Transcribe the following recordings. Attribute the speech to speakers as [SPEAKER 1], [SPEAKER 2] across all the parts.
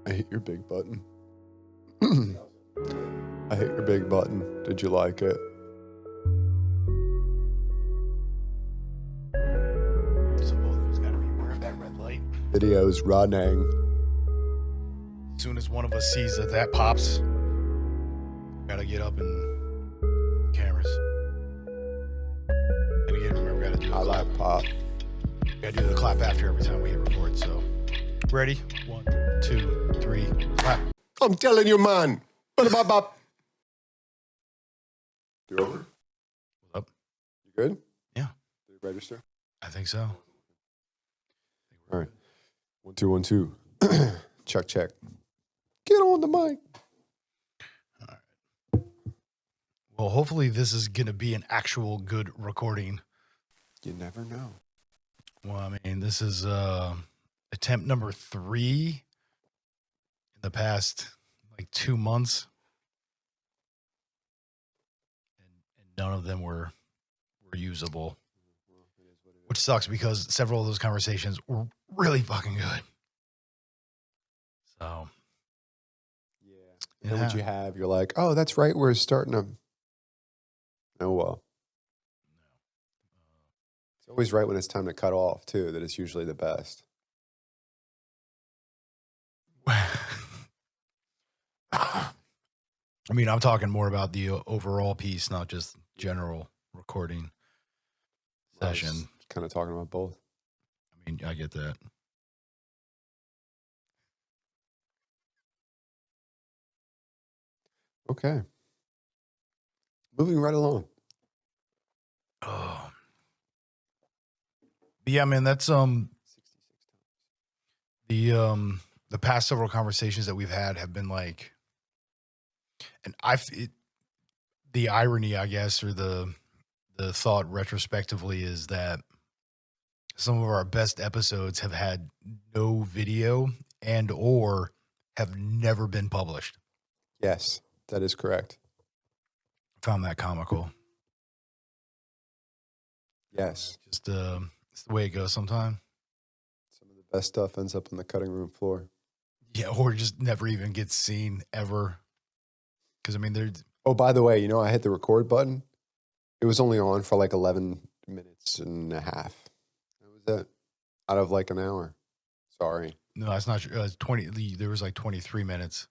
[SPEAKER 1] I hate your big button. I hate your big button. Did you like it?
[SPEAKER 2] So both of us got to be aware of that red light.
[SPEAKER 1] Video's running.
[SPEAKER 2] As soon as one of us sees that pops, we got to get up and cameras. And again, remember, we got to do the
[SPEAKER 1] I
[SPEAKER 2] clap.
[SPEAKER 1] like pop.
[SPEAKER 2] We got to do the clap after every time we hit record. So, ready? 1, 2, 3, clap.
[SPEAKER 1] I'm telling you, man. Bop. You over?
[SPEAKER 2] What's up?
[SPEAKER 1] You good?
[SPEAKER 2] Yeah.
[SPEAKER 1] Did it register?
[SPEAKER 2] I think so.
[SPEAKER 1] All right. 1, 2, 1, 2. Check. Get on the mic.
[SPEAKER 2] All right. Well, hopefully this is going to be an actual good recording.
[SPEAKER 1] You never know.
[SPEAKER 2] Well, I mean, this is attempt number 3 in the past, 2 months. And none of them were usable. Which sucks because several of those conversations were really fucking good. So.
[SPEAKER 1] Yeah. And what you have, you're like, oh, that's right. We're starting to. Oh, well. It's always right when it's time to cut off, too, that it's usually the best.
[SPEAKER 2] I mean, I'm talking more about the overall piece, not just general recording session.
[SPEAKER 1] Kind of talking about both.
[SPEAKER 2] I mean, I get that.
[SPEAKER 1] Okay. Moving right along.
[SPEAKER 2] Oh. But yeah, man, that's the past several conversations that we've had have been like, and the irony, I guess, or the thought retrospectively is that some of our best episodes have had no video and or have never been published.
[SPEAKER 1] Yes, that is correct.
[SPEAKER 2] Found that comical.
[SPEAKER 1] Yes.
[SPEAKER 2] Just it's the way it goes sometimes.
[SPEAKER 1] Some of the best stuff ends up on the cutting room floor.
[SPEAKER 2] Yeah, or just never even gets seen ever. Because, I mean, there's...
[SPEAKER 1] Oh, by the way, I hit the record button. It was only on for 11 minutes and a half. That was it. Out of an hour. Sorry.
[SPEAKER 2] No, that's not true. 20. There was 23 minutes.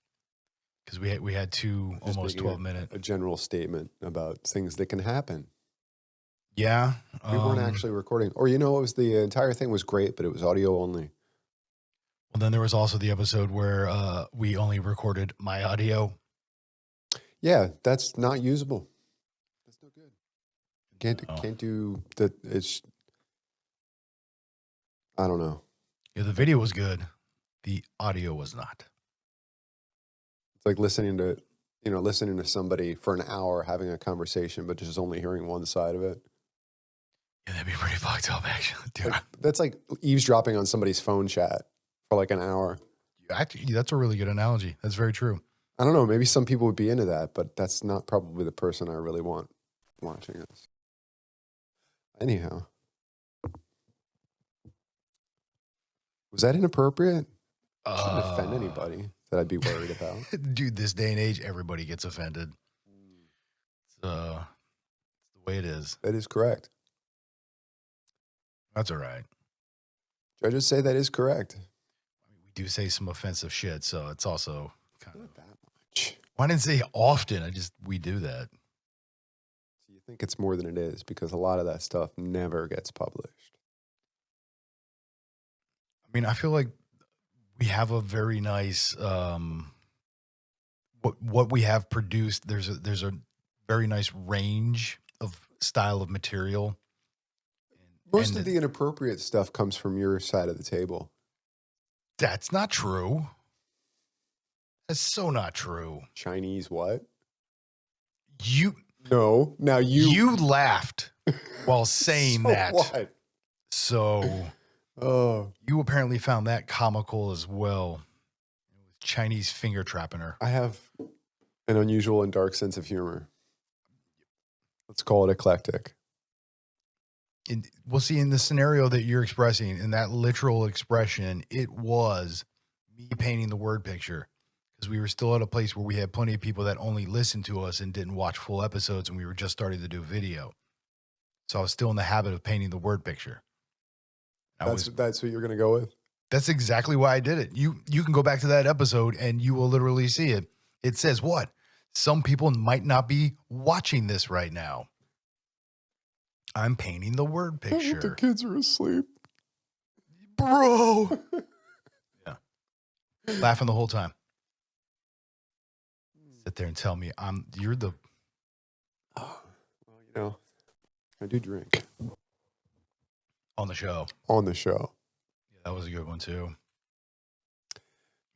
[SPEAKER 2] Because we had two
[SPEAKER 1] Just
[SPEAKER 2] almost 12 minutes.
[SPEAKER 1] A general statement about things that can happen.
[SPEAKER 2] Yeah.
[SPEAKER 1] We weren't actually recording. Or, it was the entire thing was great, but it was audio only.
[SPEAKER 2] Well, then there was also the episode where we only recorded my audio.
[SPEAKER 1] Yeah, that's not usable. That's no good. Can't do that. It's, I don't know.
[SPEAKER 2] Yeah, the video was good. The audio was not.
[SPEAKER 1] It's like listening to somebody for an hour having a conversation, but just only hearing one side of it.
[SPEAKER 2] Yeah, that'd be pretty fucked up, actually. Dude.
[SPEAKER 1] That's like eavesdropping on somebody's phone chat for an hour.
[SPEAKER 2] Actually, that's a really good analogy. That's very true.
[SPEAKER 1] I don't know. Maybe some people would be into that, but that's not probably the person I really want watching this. Anyhow. Was that inappropriate? I shouldn't offend anybody that I'd be worried about.
[SPEAKER 2] Dude, this day and age, everybody gets offended. It's the way it is.
[SPEAKER 1] That is correct.
[SPEAKER 2] That's all right.
[SPEAKER 1] Judges say that is correct.
[SPEAKER 2] I mean, we do say some offensive shit, so it's also kind
[SPEAKER 1] Not that much.
[SPEAKER 2] Well, I didn't say often. We do that.
[SPEAKER 1] So you think it's more than it is because a lot of that stuff never gets published.
[SPEAKER 2] I mean, I feel like we have a very nice what we have produced. There's a very nice range of style of material.
[SPEAKER 1] Most of the inappropriate stuff comes from your side of the table.
[SPEAKER 2] That's not true. That's so not true.
[SPEAKER 1] Chinese what?
[SPEAKER 2] No.
[SPEAKER 1] Now
[SPEAKER 2] you laughed while saying
[SPEAKER 1] so
[SPEAKER 2] that.
[SPEAKER 1] What?
[SPEAKER 2] So you apparently found that comical as well. Chinese finger trapping her.
[SPEAKER 1] I have an unusual and dark sense of humor. Let's call it eclectic.
[SPEAKER 2] We'll see in the scenario that you're expressing, in that literal expression, it was me painting the word picture, because we were still at a place where we had plenty of people that only listened to us and didn't watch full episodes, and we were just starting to do video. So I was still in the habit of painting the word picture.
[SPEAKER 1] That's what you're gonna go with.
[SPEAKER 2] That's exactly why I did it. You can go back to that episode and you will literally see it. It says what? Some people might not be watching this right now. I'm painting the word picture.
[SPEAKER 1] The kids are asleep.
[SPEAKER 2] Bro. Yeah. Laughing the whole time. Sit there and tell me you're the...
[SPEAKER 1] Oh, well, I do drink.
[SPEAKER 2] On the show.
[SPEAKER 1] On the show.
[SPEAKER 2] Yeah, that was a good one too.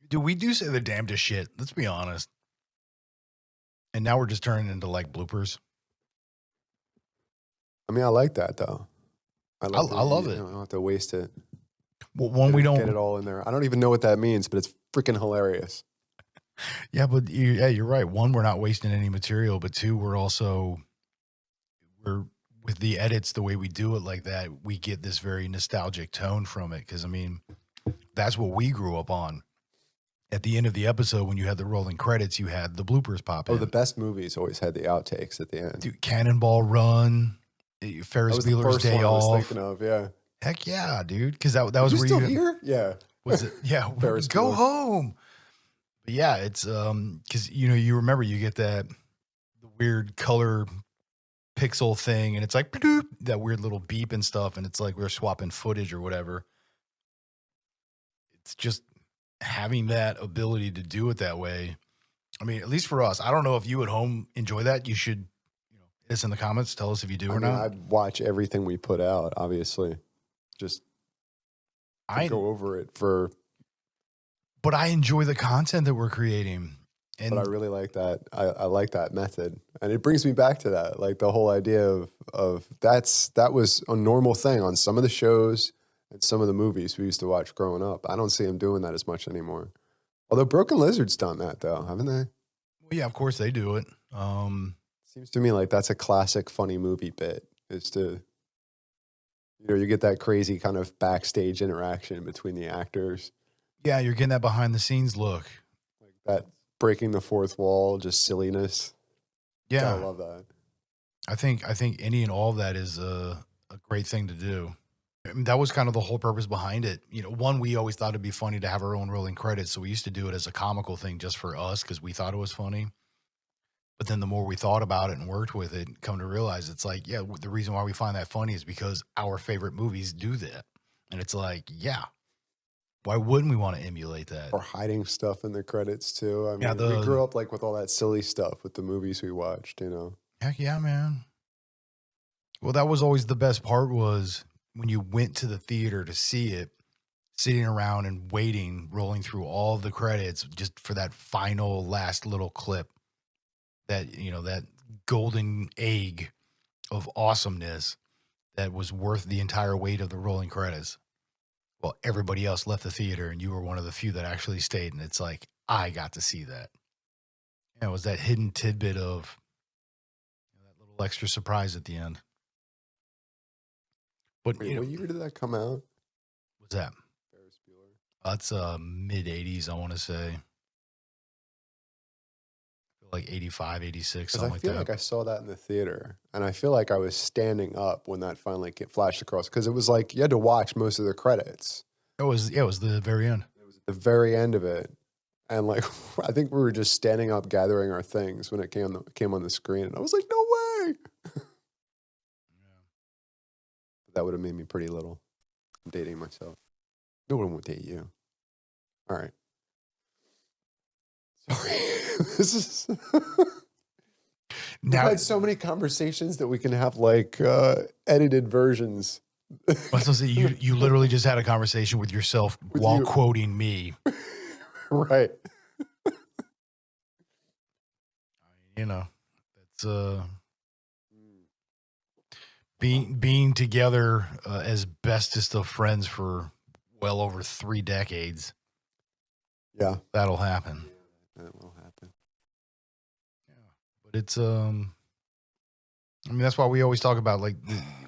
[SPEAKER 2] Dude, we do say the damnedest shit. Let's be honest. And now we're just turning into like bloopers.
[SPEAKER 1] I mean, I like that though.
[SPEAKER 2] I love it.
[SPEAKER 1] I don't have to waste it.
[SPEAKER 2] Well, one, we don't
[SPEAKER 1] get it all in there. I don't even know what that means, but it's freaking hilarious.
[SPEAKER 2] Yeah, but you're right. One, we're not wasting any material, but two, we're with the edits, the way we do it like that, we get this very nostalgic tone from it. Because I mean, that's what we grew up on. At the end of the episode, when you had the rolling credits, you had the bloopers pop in.
[SPEAKER 1] Oh, the best movies always had the outtakes at the end.
[SPEAKER 2] Dude, Cannonball Run, Ferris Bueller's Day Off. I was
[SPEAKER 1] thinking of, yeah.
[SPEAKER 2] Heck yeah, dude. Because that was where
[SPEAKER 1] still here? Yeah.
[SPEAKER 2] Was it? Yeah.
[SPEAKER 1] Ferris
[SPEAKER 2] Go
[SPEAKER 1] Bueller.
[SPEAKER 2] home. But yeah, it's because you remember you get the weird color pixel thing, and it's like that weird little beep and stuff, and it's like we're swapping footage or whatever. It's just having that ability to do it that way. I mean, at least for us. I don't know if you at home enjoy that. You should, hit us in the comments. Tell us if you do or not.
[SPEAKER 1] I watch everything we put out, obviously. Just go over it for.
[SPEAKER 2] But I enjoy the content that we're creating.
[SPEAKER 1] But I really like that. I like that method. And it brings me back to that. Like the whole idea of that was a normal thing on some of the shows and some of the movies we used to watch growing up. I don't see them doing that as much anymore. Although Broken Lizard's done that though, haven't they?
[SPEAKER 2] Well, yeah, of course they do it.
[SPEAKER 1] Seems to me like that's a classic funny movie bit, is to, you get that crazy kind of backstage interaction between the actors.
[SPEAKER 2] Yeah, you're getting that behind the scenes look.
[SPEAKER 1] Like that breaking the fourth wall, just silliness.
[SPEAKER 2] Yeah.
[SPEAKER 1] I love that.
[SPEAKER 2] I think any and all of that is a great thing to do. I mean, that was kind of the whole purpose behind it. One, we always thought it'd be funny to have our own rolling credits, so we used to do it as a comical thing just for us because we thought it was funny. But then the more we thought about it and worked with it, come to realize it's like, yeah, the reason why we find that funny is because our favorite movies do that. And it's like, yeah, why wouldn't we want to emulate that?
[SPEAKER 1] Or hiding stuff in the credits too. I mean, we grew up like with all that silly stuff with the movies we watched,
[SPEAKER 2] Heck yeah, man. Well, that was always the best part, was when you went to the theater to see it, sitting around and waiting, rolling through all the credits just for that final last little clip, that, that golden egg of awesomeness that was worth the entire weight of the rolling credits. Well, everybody else left the theater and you were one of the few that actually stayed. And it's like, I got to see that. And it was that hidden tidbit of that little extra surprise at the end. But
[SPEAKER 1] Wait, what year did that come out?
[SPEAKER 2] What's that?
[SPEAKER 1] Ferris Bueller.
[SPEAKER 2] That's mid 80s, I want to say. Like 85, 86, something like that.
[SPEAKER 1] I feel like I saw that in the theater, and I feel like I was standing up when that finally flashed across, because it was like you had to watch most of the credits.
[SPEAKER 2] It was the very end.
[SPEAKER 1] It was the very end of it, and like I think we were just standing up, gathering our things when it came on the screen, and I was like, "No way!" That would have made me pretty little. I'm dating myself. No one would date you. All right. Sorry. This is. We've had so many conversations that we can have like edited versions.
[SPEAKER 2] You literally just had a conversation with yourself while quoting me.
[SPEAKER 1] Right.
[SPEAKER 2] That's being together as bestest of friends for well over 3 decades.
[SPEAKER 1] Yeah.
[SPEAKER 2] That'll happen.
[SPEAKER 1] That will happen.
[SPEAKER 2] Yeah. But it's I mean, that's why we always talk about like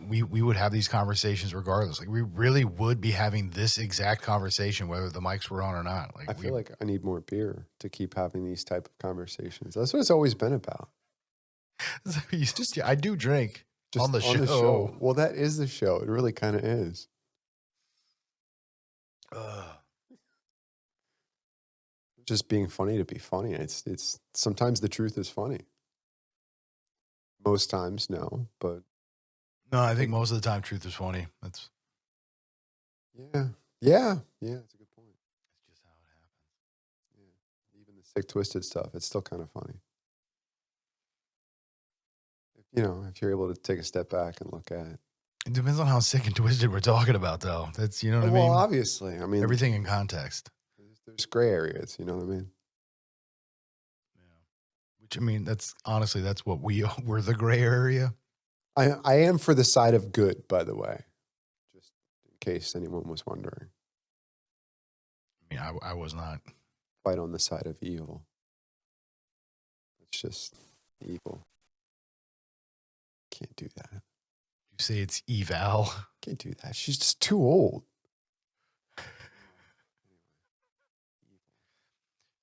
[SPEAKER 2] we would have these conversations regardless. Like we really would be having this exact conversation whether the mics were on or not. Like
[SPEAKER 1] I feel like I need more beer to keep having these type of conversations. That's what it's always been about.
[SPEAKER 2] I do drink
[SPEAKER 1] Just
[SPEAKER 2] on the
[SPEAKER 1] on the
[SPEAKER 2] show.
[SPEAKER 1] show. Well, that is the show. It really kind of is. Just being funny to be funny. It's sometimes the truth is funny. Most times, no, but
[SPEAKER 2] No, I think most of the time truth is funny. That's
[SPEAKER 1] yeah, yeah. That's a good point.
[SPEAKER 2] just how it happens.
[SPEAKER 1] Yeah, even the sick, twisted stuff, it's still kind of funny. You know, if you're able to take a step back and look at.
[SPEAKER 2] It depends on how sick and twisted we're talking about, though. That's you know what I
[SPEAKER 1] Well,
[SPEAKER 2] mean.
[SPEAKER 1] obviously, I mean
[SPEAKER 2] Everything in context.
[SPEAKER 1] there's gray areas. You know what I mean?
[SPEAKER 2] Yeah. Which I mean, that's honestly that's what we're the gray area.
[SPEAKER 1] I am for the side of good, by the way, just in case anyone was wondering.
[SPEAKER 2] I mean, I was not.
[SPEAKER 1] Fight on the side of evil. It's just evil. Can't do that.
[SPEAKER 2] You say it's eval.
[SPEAKER 1] Can't do that. She's just too old.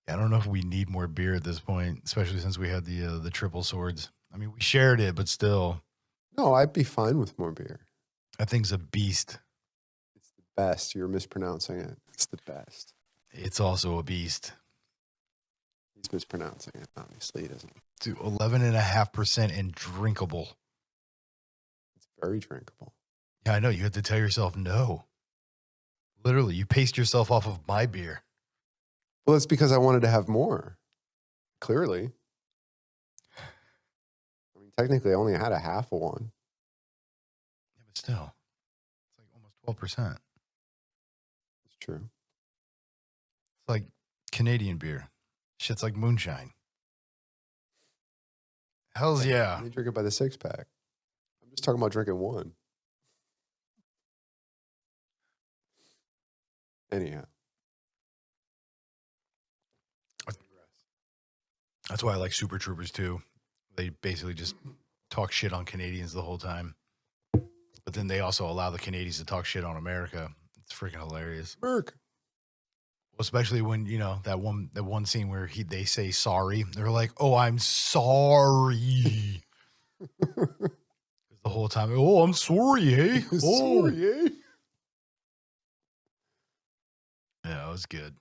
[SPEAKER 2] I don't know if we need more beer at this point, especially since we had the triple swords. I mean, we shared it, but still,
[SPEAKER 1] No, I'd be fine with more beer.
[SPEAKER 2] that thing's a beast.
[SPEAKER 1] It's the best. You're mispronouncing it. It's the best.
[SPEAKER 2] It's also a beast.
[SPEAKER 1] He's mispronouncing it. Obviously, he doesn't.
[SPEAKER 2] To 11.5% and drinkable.
[SPEAKER 1] It's very drinkable.
[SPEAKER 2] Yeah, I know. You had to tell yourself no. Literally, you paced yourself off of my beer.
[SPEAKER 1] Well, it's because I wanted to have more. Clearly. I mean, technically, I only had a half of one.
[SPEAKER 2] Yeah, but still, it's like almost 12%.
[SPEAKER 1] It's true.
[SPEAKER 2] It's like Canadian beer. Shit's like moonshine. Hells yeah.
[SPEAKER 1] They drink it by the 6-pack. I'm just talking about drinking one. Anyhow.
[SPEAKER 2] That's why I like Super Troopers too. They basically just talk shit on Canadians the whole time. But then they also allow the Canadians to talk shit on America. It's freaking hilarious.
[SPEAKER 1] Merc.
[SPEAKER 2] Especially when, you know, that one scene where they say sorry. They're like, "Oh, I'm sorry." The whole time, "Oh, I'm sorry, hey." Oh.
[SPEAKER 1] Sorry, eh?
[SPEAKER 2] Yeah, it was good.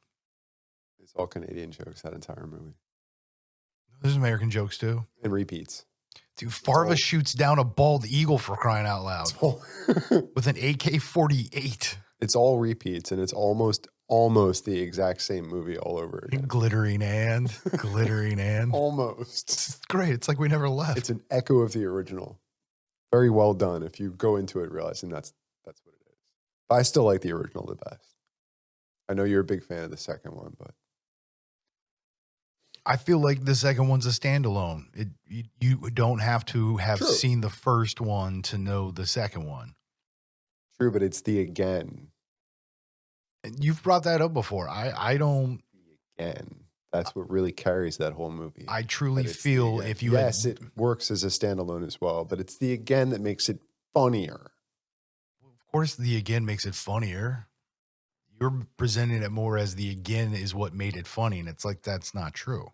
[SPEAKER 1] It's all Canadian jokes, that entire movie.
[SPEAKER 2] There's American jokes too.
[SPEAKER 1] And repeats.
[SPEAKER 2] Dude, Farva shoots down a bald eagle for crying out loud with an AK-48.
[SPEAKER 1] It's all repeats, and it's almost the exact same movie all over again.
[SPEAKER 2] Glittering and.
[SPEAKER 1] Almost.
[SPEAKER 2] It's great. It's like we never left.
[SPEAKER 1] It's an echo of the original. Very well done. If you go into it realizing that's what it is. But I still like the original the best. I know you're a big fan of the second one, but
[SPEAKER 2] I feel like the second one's a standalone. You don't have to have seen the first one to know the second one.
[SPEAKER 1] True, but it's the again.
[SPEAKER 2] And you've brought that up before. I don't.
[SPEAKER 1] Again. That's what really carries that whole movie.
[SPEAKER 2] I truly feel if you
[SPEAKER 1] yes, it works as a standalone as well, but it's the again that makes it funnier.
[SPEAKER 2] Of course, the again makes it funnier. You're presenting it more as the again is what made it funny, and it's like that's not true.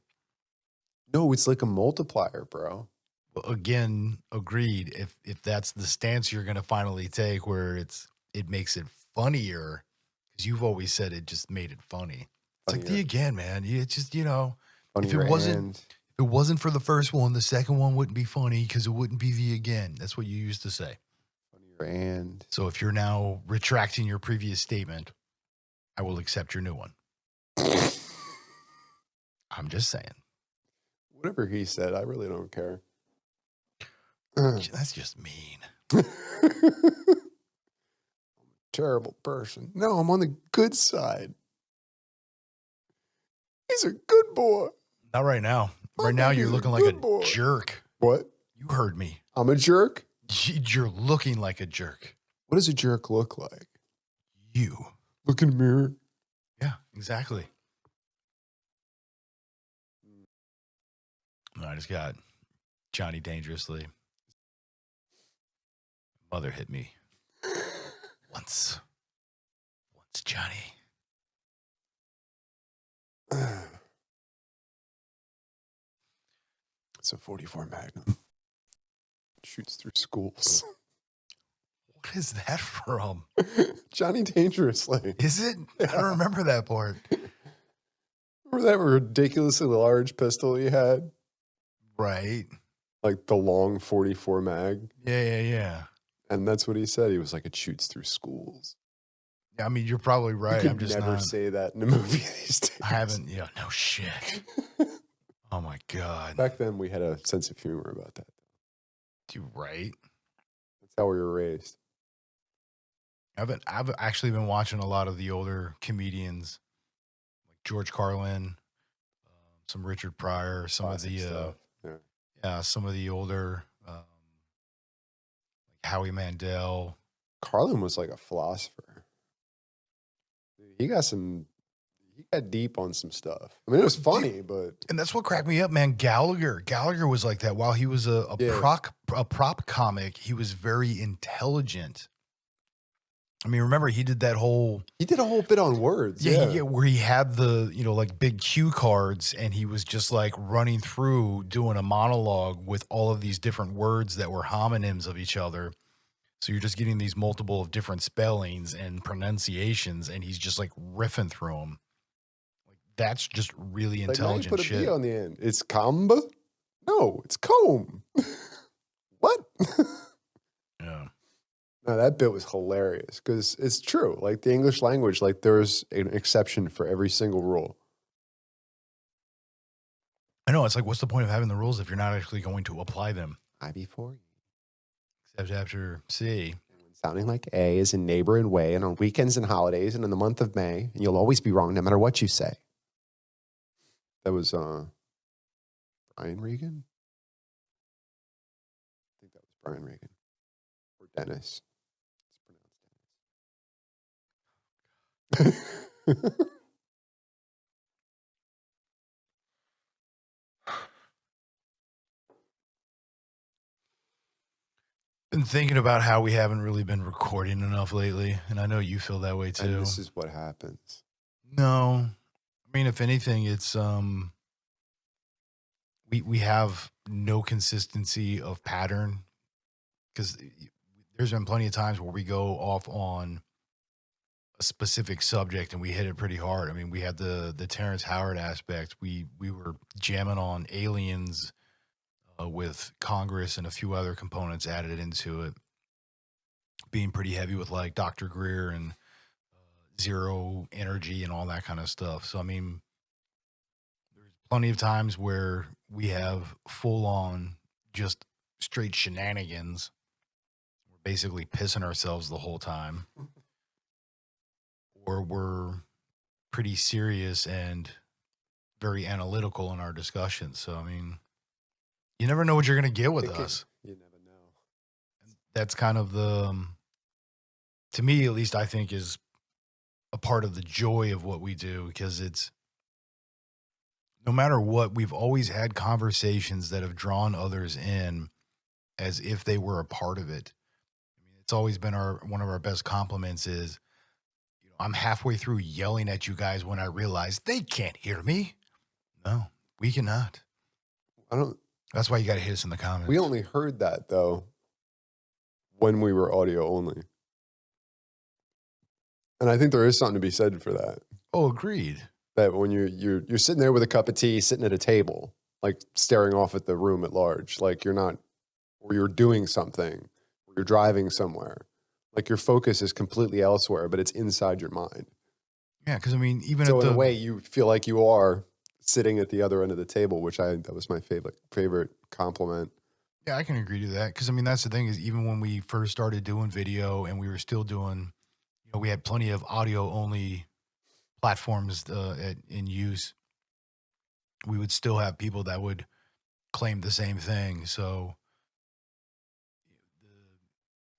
[SPEAKER 1] No, it's like a multiplier, bro.
[SPEAKER 2] Well, again, agreed. If that's the stance you're going to finally take, where it makes it funnier, because you've always said it just made it funny. It's like the again, man. It's just, you know, if it wasn't for the first one, the second one wouldn't be funny because it wouldn't be the again. That's what you used to say.
[SPEAKER 1] Funnier and.
[SPEAKER 2] So if you're now retracting your previous statement, I will accept your new one. I'm just saying.
[SPEAKER 1] Whatever he said, I really don't care.
[SPEAKER 2] That's just mean.
[SPEAKER 1] I'm a terrible person. No, I'm on the good side. He's a good boy.
[SPEAKER 2] Not right now. Right now, you're looking like a jerk.
[SPEAKER 1] What?
[SPEAKER 2] You heard me.
[SPEAKER 1] I'm a jerk?
[SPEAKER 2] You're looking like a jerk.
[SPEAKER 1] What does a jerk look like?
[SPEAKER 2] You.
[SPEAKER 1] Look in the mirror.
[SPEAKER 2] Yeah, exactly. I just got Johnny Dangerously. Mother hit me once. Once, Johnny.
[SPEAKER 1] It's a 44 Magnum. Shoots through schools.
[SPEAKER 2] What is that from?
[SPEAKER 1] Johnny Dangerously.
[SPEAKER 2] Is it? Yeah. I don't remember that part.
[SPEAKER 1] Remember that ridiculously large pistol he had?
[SPEAKER 2] Right.
[SPEAKER 1] Like the long 44 mag.
[SPEAKER 2] Yeah.
[SPEAKER 1] And that's what he said. He was like, it shoots through schools.
[SPEAKER 2] I mean, you're probably right.
[SPEAKER 1] You
[SPEAKER 2] I'm
[SPEAKER 1] could
[SPEAKER 2] just
[SPEAKER 1] never
[SPEAKER 2] not.
[SPEAKER 1] say that in a movie these days.
[SPEAKER 2] I haven't. Yeah, no shit. Oh my God.
[SPEAKER 1] Back then, we had a sense of humor about that.
[SPEAKER 2] You're right.
[SPEAKER 1] That's how we were raised.
[SPEAKER 2] I've actually been watching a lot of the older comedians, like George Carlin, some Richard Pryor, some
[SPEAKER 1] Classic
[SPEAKER 2] of the
[SPEAKER 1] stuff.
[SPEAKER 2] some of the older, like Howie Mandel.
[SPEAKER 1] Carlin was like a philosopher. He got deep on some stuff. I mean, it was funny, but
[SPEAKER 2] And that's what cracked me up, man. Gallagher was like that. While he was a prop comic, he was very intelligent. I mean, remember he did a whole
[SPEAKER 1] bit on words. Yeah.
[SPEAKER 2] Where he had the, like big cue cards and he was just like running through doing a monologue with all of these different words that were homonyms of each other. So you're just getting these multiple of different spellings and pronunciations, and he's just like riffing through them. Like that's just really intelligent
[SPEAKER 1] put a
[SPEAKER 2] shit.
[SPEAKER 1] B on the end. It's comb? No, it's comb. What?
[SPEAKER 2] Yeah.
[SPEAKER 1] No, that bit was hilarious because it's true. Like the English language, like there's an exception for every single rule.
[SPEAKER 2] I know. It's like, what's the point of having the rules if you're not actually going to apply them?
[SPEAKER 1] I before you.
[SPEAKER 2] Except after C.
[SPEAKER 1] Sounding like A is in neighbor and way, and on weekends and holidays, and in the month of May, and you'll always be wrong no matter what you say. That was Brian Regan? I think that was Brian Regan. Or Dennis. It's pronounced Dennis.
[SPEAKER 2] Been thinking about how we haven't really been recording enough lately, and I know you feel that way too.
[SPEAKER 1] And this is what happens.
[SPEAKER 2] No. I mean, if anything, it's we have no consistency of pattern, because there's been plenty of times where we go off on a specific subject and we hit it pretty hard. I mean, we had the Terrence Howard aspect. We were jamming on aliens with Congress and a few other components added into it, being pretty heavy with like Dr. Greer and zero energy and all that kind of stuff. So, I mean, there's plenty of times where we have full on just straight shenanigans. We're basically pissing ourselves the whole time. Or we're pretty serious and very analytical in our discussions. So, I mean, you never know what you're going to get with us.
[SPEAKER 1] You never know.
[SPEAKER 2] That's kind of to me at least, I think is a part of the joy of what we do, because it's, no matter what, we've always had conversations that have drawn others in as if they were a part of it. I mean, it's always been one of our best compliments is, I'm halfway through yelling at you guys when I realize they can't hear me. No, we cannot. That's why you got to hit us in the comments.
[SPEAKER 1] We only heard that though when we were audio only. And I think there is something to be said for that.
[SPEAKER 2] Oh, agreed.
[SPEAKER 1] That when you're sitting there with a cup of tea, sitting at a table, like staring off at the room at large, like you're not, or you're doing something, or you're driving somewhere, like your focus is completely elsewhere, but it's inside your mind.
[SPEAKER 2] Yeah, because I mean, even
[SPEAKER 1] so in a way, you feel like you are sitting at the other end of the table, which that was my favorite compliment.
[SPEAKER 2] Yeah, I can agree to that, because I mean, that's the thing is, even when we first started doing video and we were still doing, we had plenty of audio only platforms in use, we would still have people that would claim the same thing. So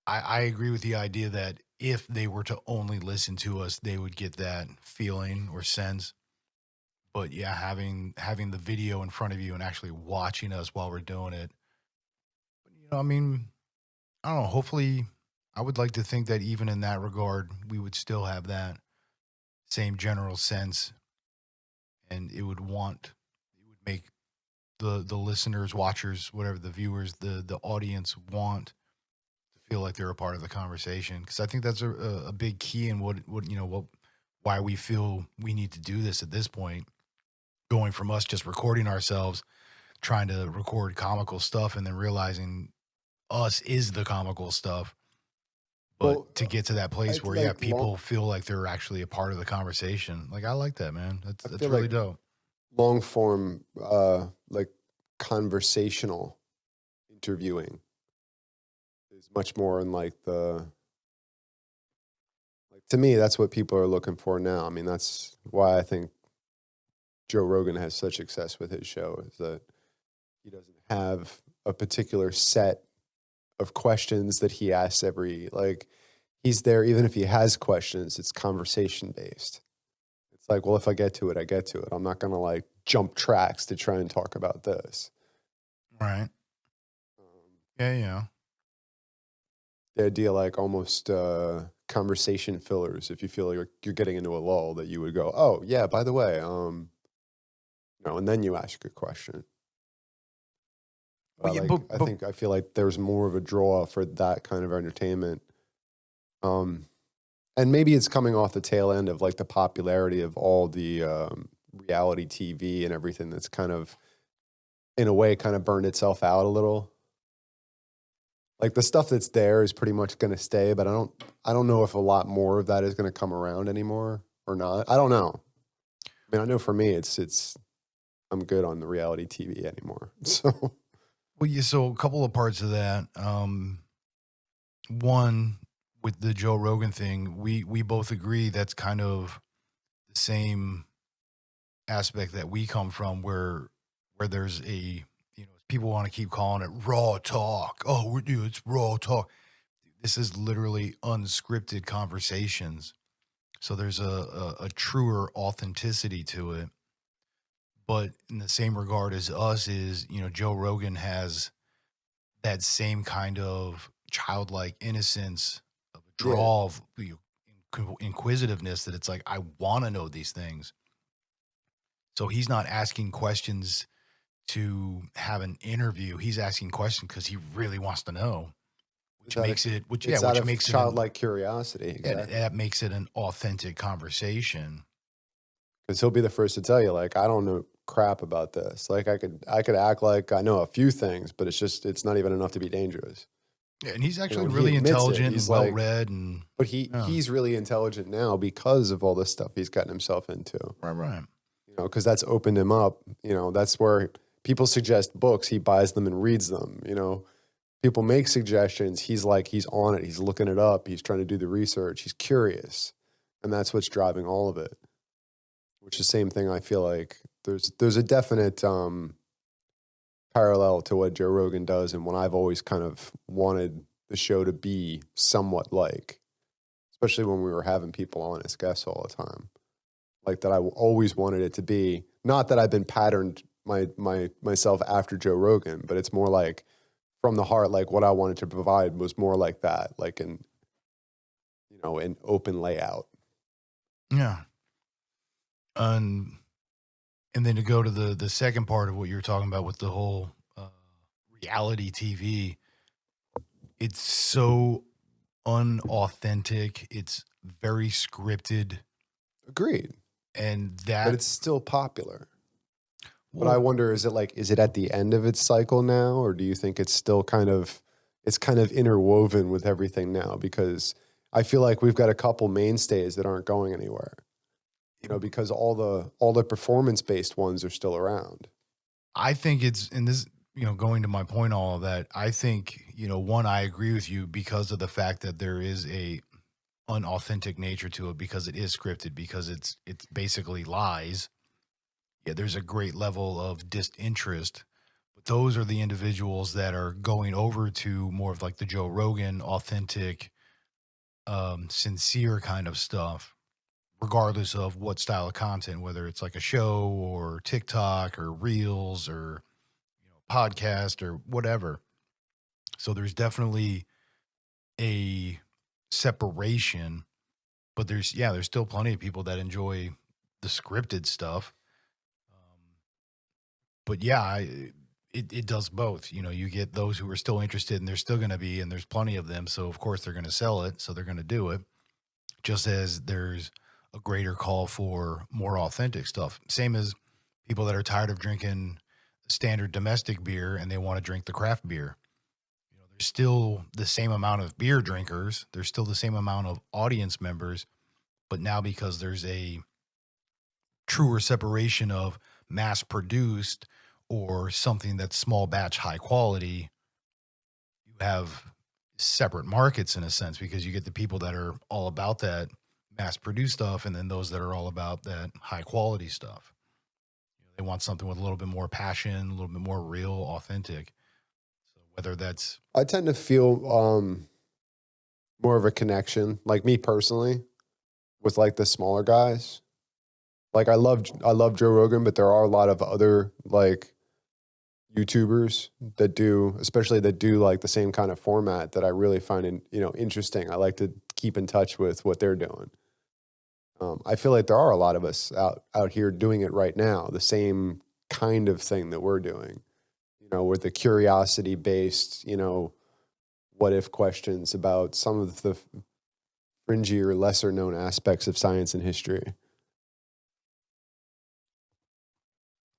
[SPEAKER 2] I agree with the idea that if they were to only listen to us, they would get that feeling or sense. But yeah, having the video in front of you and actually watching us while we're doing it, I mean, I don't know. Hopefully I would like to think that even in that regard, we would still have that same general sense, and it would make the listeners, watchers, whatever the viewers, the audience want to feel like they're a part of the conversation. Because I think that's a big key in what why we feel we need to do this at this point. Going from us just recording ourselves, trying to record comical stuff, and then realizing us is the comical stuff. But
[SPEAKER 1] Well,
[SPEAKER 2] to get to that
[SPEAKER 1] I
[SPEAKER 2] place where, yeah,
[SPEAKER 1] like long.
[SPEAKER 2] people feel like they're actually a part of the conversation. Like, I like that, man.
[SPEAKER 1] I
[SPEAKER 2] That's
[SPEAKER 1] feel
[SPEAKER 2] really
[SPEAKER 1] like
[SPEAKER 2] dope.
[SPEAKER 1] long form, like conversational interviewing is much more in like the like to me. That's what people are looking for now. I mean, that's why I think Joe Rogan has such success with his show is that he doesn't have a particular set of questions that he asks every like he's there even if he has questions it's conversation based. It's like, well, if I get to it, I get to it. I'm not going to like jump tracks to try and talk about this.
[SPEAKER 2] Right.
[SPEAKER 1] um,
[SPEAKER 2] Yeah, yeah.
[SPEAKER 1] the idea like almost conversation fillers if you feel like you're getting into a lull that you would go, oh yeah, by the way, and then you ask a question.
[SPEAKER 2] Well,
[SPEAKER 1] But
[SPEAKER 2] yeah,
[SPEAKER 1] like
[SPEAKER 2] but
[SPEAKER 1] I feel like there's more of a draw for that kind of entertainment. Um, and maybe it's coming off the tail end of like the popularity of all the reality TV and everything that's kind of, in a way, kind of burned itself out a little. Like the stuff that's there is pretty much going to stay, but I don't know if a lot more of that is going to come around anymore or not. I don't know. I mean, I know for me, it's I'm good on the reality TV anymore. So
[SPEAKER 2] well, yeah. So a couple of parts of that. One, with the Joe Rogan thing, we both agree that's kind of the same aspect that we come from, where there's people want to keep calling it raw talk. Oh, it's raw talk. This is literally unscripted conversations. So there's a truer authenticity to it. But in the same regard as us is, Joe Rogan has that same kind of childlike innocence of a
[SPEAKER 1] yeah,
[SPEAKER 2] draw of inquisitiveness that it's like, I want to know these things. So he's not asking questions to have an interview. He's asking questions because he really wants to know,
[SPEAKER 1] it's out of it's out
[SPEAKER 2] which
[SPEAKER 1] of
[SPEAKER 2] makes it
[SPEAKER 1] childlike curiosity,
[SPEAKER 2] yeah,
[SPEAKER 1] exactly.
[SPEAKER 2] that makes it an authentic conversation.
[SPEAKER 1] Because he'll be the first to tell you, like, I don't know crap about this. Like, I could act like I know a few things, but it's not even enough to be dangerous.
[SPEAKER 2] Yeah, and he's
[SPEAKER 1] You know,
[SPEAKER 2] actually
[SPEAKER 1] and he
[SPEAKER 2] really
[SPEAKER 1] admits it.
[SPEAKER 2] intelligent and
[SPEAKER 1] He's
[SPEAKER 2] well
[SPEAKER 1] like,
[SPEAKER 2] read, and
[SPEAKER 1] but
[SPEAKER 2] yeah,
[SPEAKER 1] he's really intelligent now because of all this stuff he's gotten himself into.
[SPEAKER 2] right, right.
[SPEAKER 1] You know, because that's opened him up. You know, that's where people suggest books. He buys them and reads them. You know, people make suggestions. He's on it. He's looking it up. He's trying to do the research. He's curious, and that's what's driving all of it. Which is the same thing. I feel like there's a definite parallel to what Joe Rogan does, and what I've always kind of wanted the show to be somewhat like, especially when we were having people on as guests all the time. Like that, I always wanted it to be. Not that I've been patterned myself after Joe Rogan, but it's more like from the heart. Like what I wanted to provide was more like that, like an open layout.
[SPEAKER 2] Yeah. And and then to go to the second part of what you were talking about with the whole reality TV, it's so unauthentic. It's very scripted,
[SPEAKER 1] Agreed,
[SPEAKER 2] and
[SPEAKER 1] but
[SPEAKER 2] that
[SPEAKER 1] it's still popular. But I
[SPEAKER 2] well,
[SPEAKER 1] wonder, is it at the end of its cycle now, or do you think it's still it's kind of interwoven with everything now? Because I feel like we've got a couple mainstays that aren't going anywhere. You know, because all the performance based ones are still around.
[SPEAKER 2] I think it's in this. Going to my point, all of that. I think one, I agree with you because of the fact that there is a unauthentic nature to it because it is scripted because it's basically lies. Yeah, there's a great level of disinterest. But those are the individuals that are going over to more of like the Joe Rogan authentic, sincere kind of stuff, regardless of what style of content, whether it's like a show or TikTok or Reels or podcast or whatever. So there's definitely a separation, but there's still plenty of people that enjoy the scripted stuff. Um, but yeah, it does both. You know, you get those who are still interested, and they're still going to be, and there's plenty of them. So of course they're going to sell it, so they're going to do it. Just as there's a greater call for more authentic stuff. Same as people that are tired of drinking standard domestic beer and they want to drink the craft beer. You know, there's still the same amount of beer drinkers. There's still the same amount of audience members, but now because there's a truer separation of mass produced or something that's small batch high quality, you have separate markets in a sense because you get the people that are all about that mass produced stuff and then those that are all about that high quality stuff. You know, they want something with a little bit more passion, a little bit more real, authentic. So whether that's
[SPEAKER 1] I tend to feel more of a connection, like me personally, with like the smaller guys. Like I love Joe Rogan, but there are a lot of other like YouTubers that do, especially that do like the same kind of format that I really find interesting. I like to keep in touch with what they're doing. I feel like there are a lot of us out here doing it right now, the same kind of thing that we're doing. You know, with the curiosity based, what if questions about some of the fringy or lesser known aspects of science and history.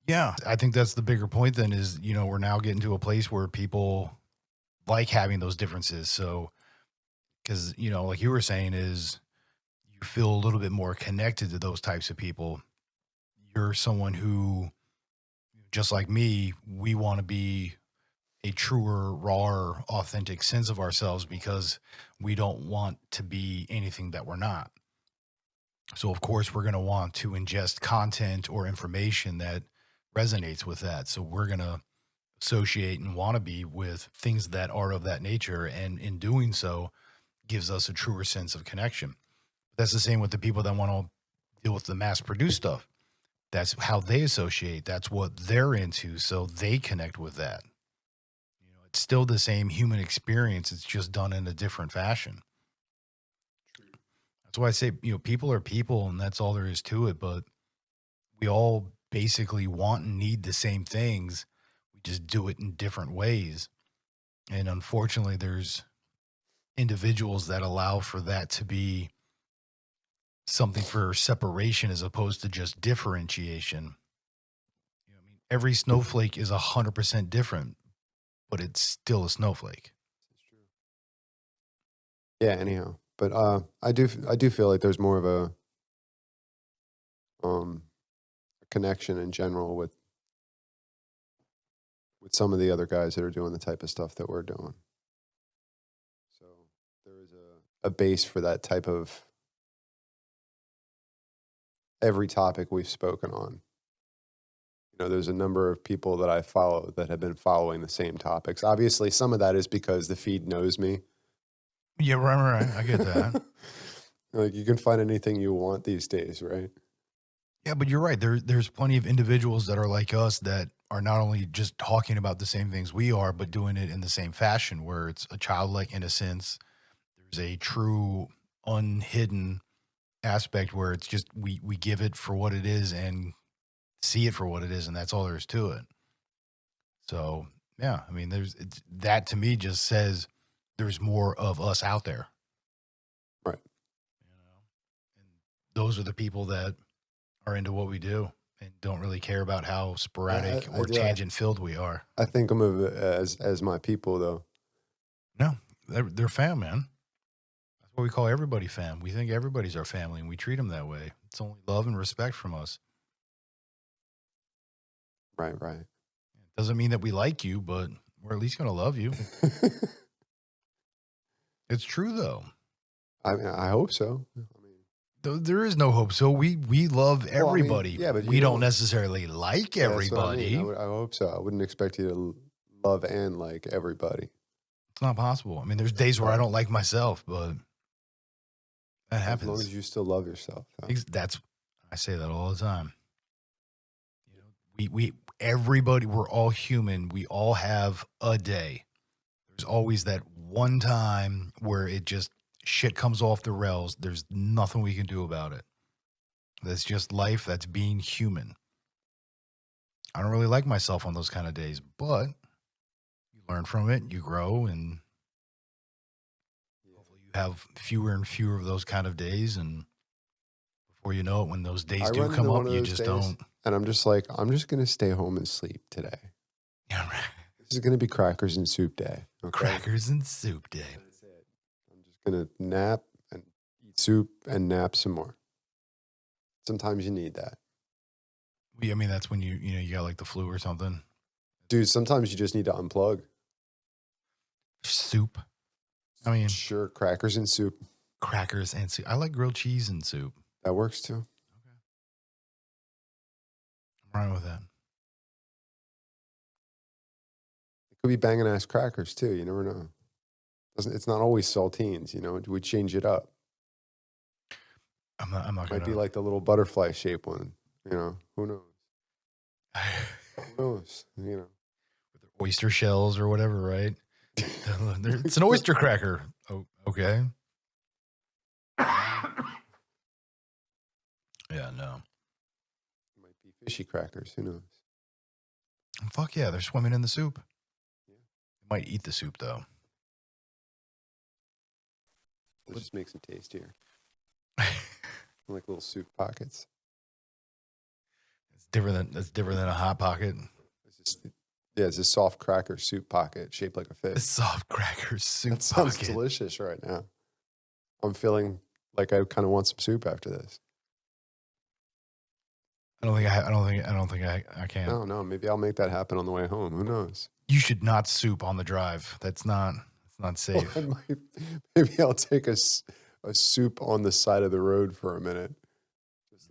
[SPEAKER 2] yeah, I think that's the bigger point then is, you know, we're now getting to a place where people like having those differences. So because, you know, like you were saying is you feel a little bit more connected to those types of people. You're someone who, just like me, we want to be a truer, rawer, authentic sense of ourselves because we don't want to be anything that we're not. So, of course, we're going to want to ingest content or information that resonates with that. So, we're going to associate and want to be with things that are of that nature. And in doing so, gives us a truer sense of connection. That's the same with the people that want to deal with the mass produced stuff. That's how they associate. That's what they're into. So they connect with that. You know, it's still the same human experience. It's just done in a different fashion. That's why I say, you know, people are people and that's all there is to it. But we all basically want and need the same things. We just do it in different ways. And unfortunately, there's individuals that allow for that to be something for separation as opposed to just differentiation. You know, I mean, every snowflake is 100% different, but it's still a snowflake.
[SPEAKER 1] Yeah, anyhow. But I do feel like there's more of a connection in general with some of the other guys that are doing the type of stuff that we're doing. So there is a base for that type of every topic we've spoken on. You know, there's a number of people that I follow that have been following the same topics. Obviously, some of that is because the feed knows me.
[SPEAKER 2] Yeah, right. I get that.
[SPEAKER 1] Like you can find anything you want these days, right?
[SPEAKER 2] Yeah, but you're right. There's plenty of individuals that are like us that are not only just talking about the same things we are, but doing it in the same fashion where it's a childlike innocence. There's a true unhidden aspect where it's just we give it for what it is and see it for what it is, and that's all there is to it. So yeah, I mean, that to me just says there's more of us out there.
[SPEAKER 1] Right.
[SPEAKER 2] You know, and those are the people that are into what we do and don't really care about how sporadic
[SPEAKER 1] I
[SPEAKER 2] or
[SPEAKER 1] do.
[SPEAKER 2] tangent filled we are.
[SPEAKER 1] I think of them as my people, though.
[SPEAKER 2] No, they're fam, man. That's what we call everybody fam. We think everybody's our family, and we treat them that way. It's only love and respect from us.
[SPEAKER 1] Right, right.
[SPEAKER 2] Doesn't mean that we like you, but we're at least going to love you. It's true though.
[SPEAKER 1] I mean, I hope so. I mean,
[SPEAKER 2] There is no hope. So we love
[SPEAKER 1] well, I mean,
[SPEAKER 2] everybody.
[SPEAKER 1] yeah, but
[SPEAKER 2] We
[SPEAKER 1] you
[SPEAKER 2] don't
[SPEAKER 1] don't.
[SPEAKER 2] necessarily like
[SPEAKER 1] Yeah, that's what I mean.
[SPEAKER 2] everybody.
[SPEAKER 1] I hope so. I wouldn't expect you to love and like everybody.
[SPEAKER 2] It's not possible. I mean, there's days where I
[SPEAKER 1] Right.
[SPEAKER 2] don't like myself, but that
[SPEAKER 1] As long
[SPEAKER 2] happens.
[SPEAKER 1] as you still love yourself.
[SPEAKER 2] That's I say that all the time. You know, we everybody we're all human. We all have a day. There's always that one time where it just shit comes off the rails, there's nothing we can do about it. That's just life. That's being human. I don't really like myself on those kind of days, but you learn from it, you grow, and hopefully you have fewer and fewer of those kind of days. And before you know it, when those days
[SPEAKER 1] I
[SPEAKER 2] do
[SPEAKER 1] run
[SPEAKER 2] come
[SPEAKER 1] into
[SPEAKER 2] up,
[SPEAKER 1] one of
[SPEAKER 2] you
[SPEAKER 1] those
[SPEAKER 2] just
[SPEAKER 1] days,
[SPEAKER 2] don't.
[SPEAKER 1] and I'm just like, I'm just gonna stay home and sleep today.
[SPEAKER 2] Yeah, right.
[SPEAKER 1] This is gonna be crackers and soup day. Okay?
[SPEAKER 2] Crackers and soup day.
[SPEAKER 1] That's it. I'm just gonna nap and eat soup and nap some more. Sometimes you need that,
[SPEAKER 2] I mean, that's when you got like the flu or something.
[SPEAKER 1] dude. Sometimes you just need to unplug.
[SPEAKER 2] Soup. I mean,
[SPEAKER 1] Sure, crackers and soup.
[SPEAKER 2] crackers and soup. I like grilled cheese and soup.
[SPEAKER 1] That works too.
[SPEAKER 2] Okay. I'm right with that.
[SPEAKER 1] It could be banging ass crackers too. You never know. It's not always saltines. You know, we change it up.
[SPEAKER 2] I'm not
[SPEAKER 1] Might
[SPEAKER 2] gonna
[SPEAKER 1] be like the little butterfly shaped one. You know, who knows? Who knows? You know.
[SPEAKER 2] oyster shells or whatever, right? It's an oyster cracker. Oh, okay. Yeah, no.
[SPEAKER 1] Might be fishy crackers. Who knows?
[SPEAKER 2] Fuck yeah, they're swimming in the soup.
[SPEAKER 1] Yeah.
[SPEAKER 2] They might eat the soup though.
[SPEAKER 1] Let's just make some tastier. Like little soup pockets.
[SPEAKER 2] That's different than a hot pocket.
[SPEAKER 1] It's a soft cracker soup pocket shaped like a
[SPEAKER 2] A
[SPEAKER 1] fish.
[SPEAKER 2] soft cracker soup
[SPEAKER 1] That sounds
[SPEAKER 2] pocket.
[SPEAKER 1] delicious right now. I'm feeling like I kind of want some soup after this.
[SPEAKER 2] I don't think I can.
[SPEAKER 1] No, maybe I'll make that happen on the way home. Who knows?
[SPEAKER 2] You should not soup on the drive. That's not safe.
[SPEAKER 1] Maybe I'll take a soup on the side of the road for a minute. Just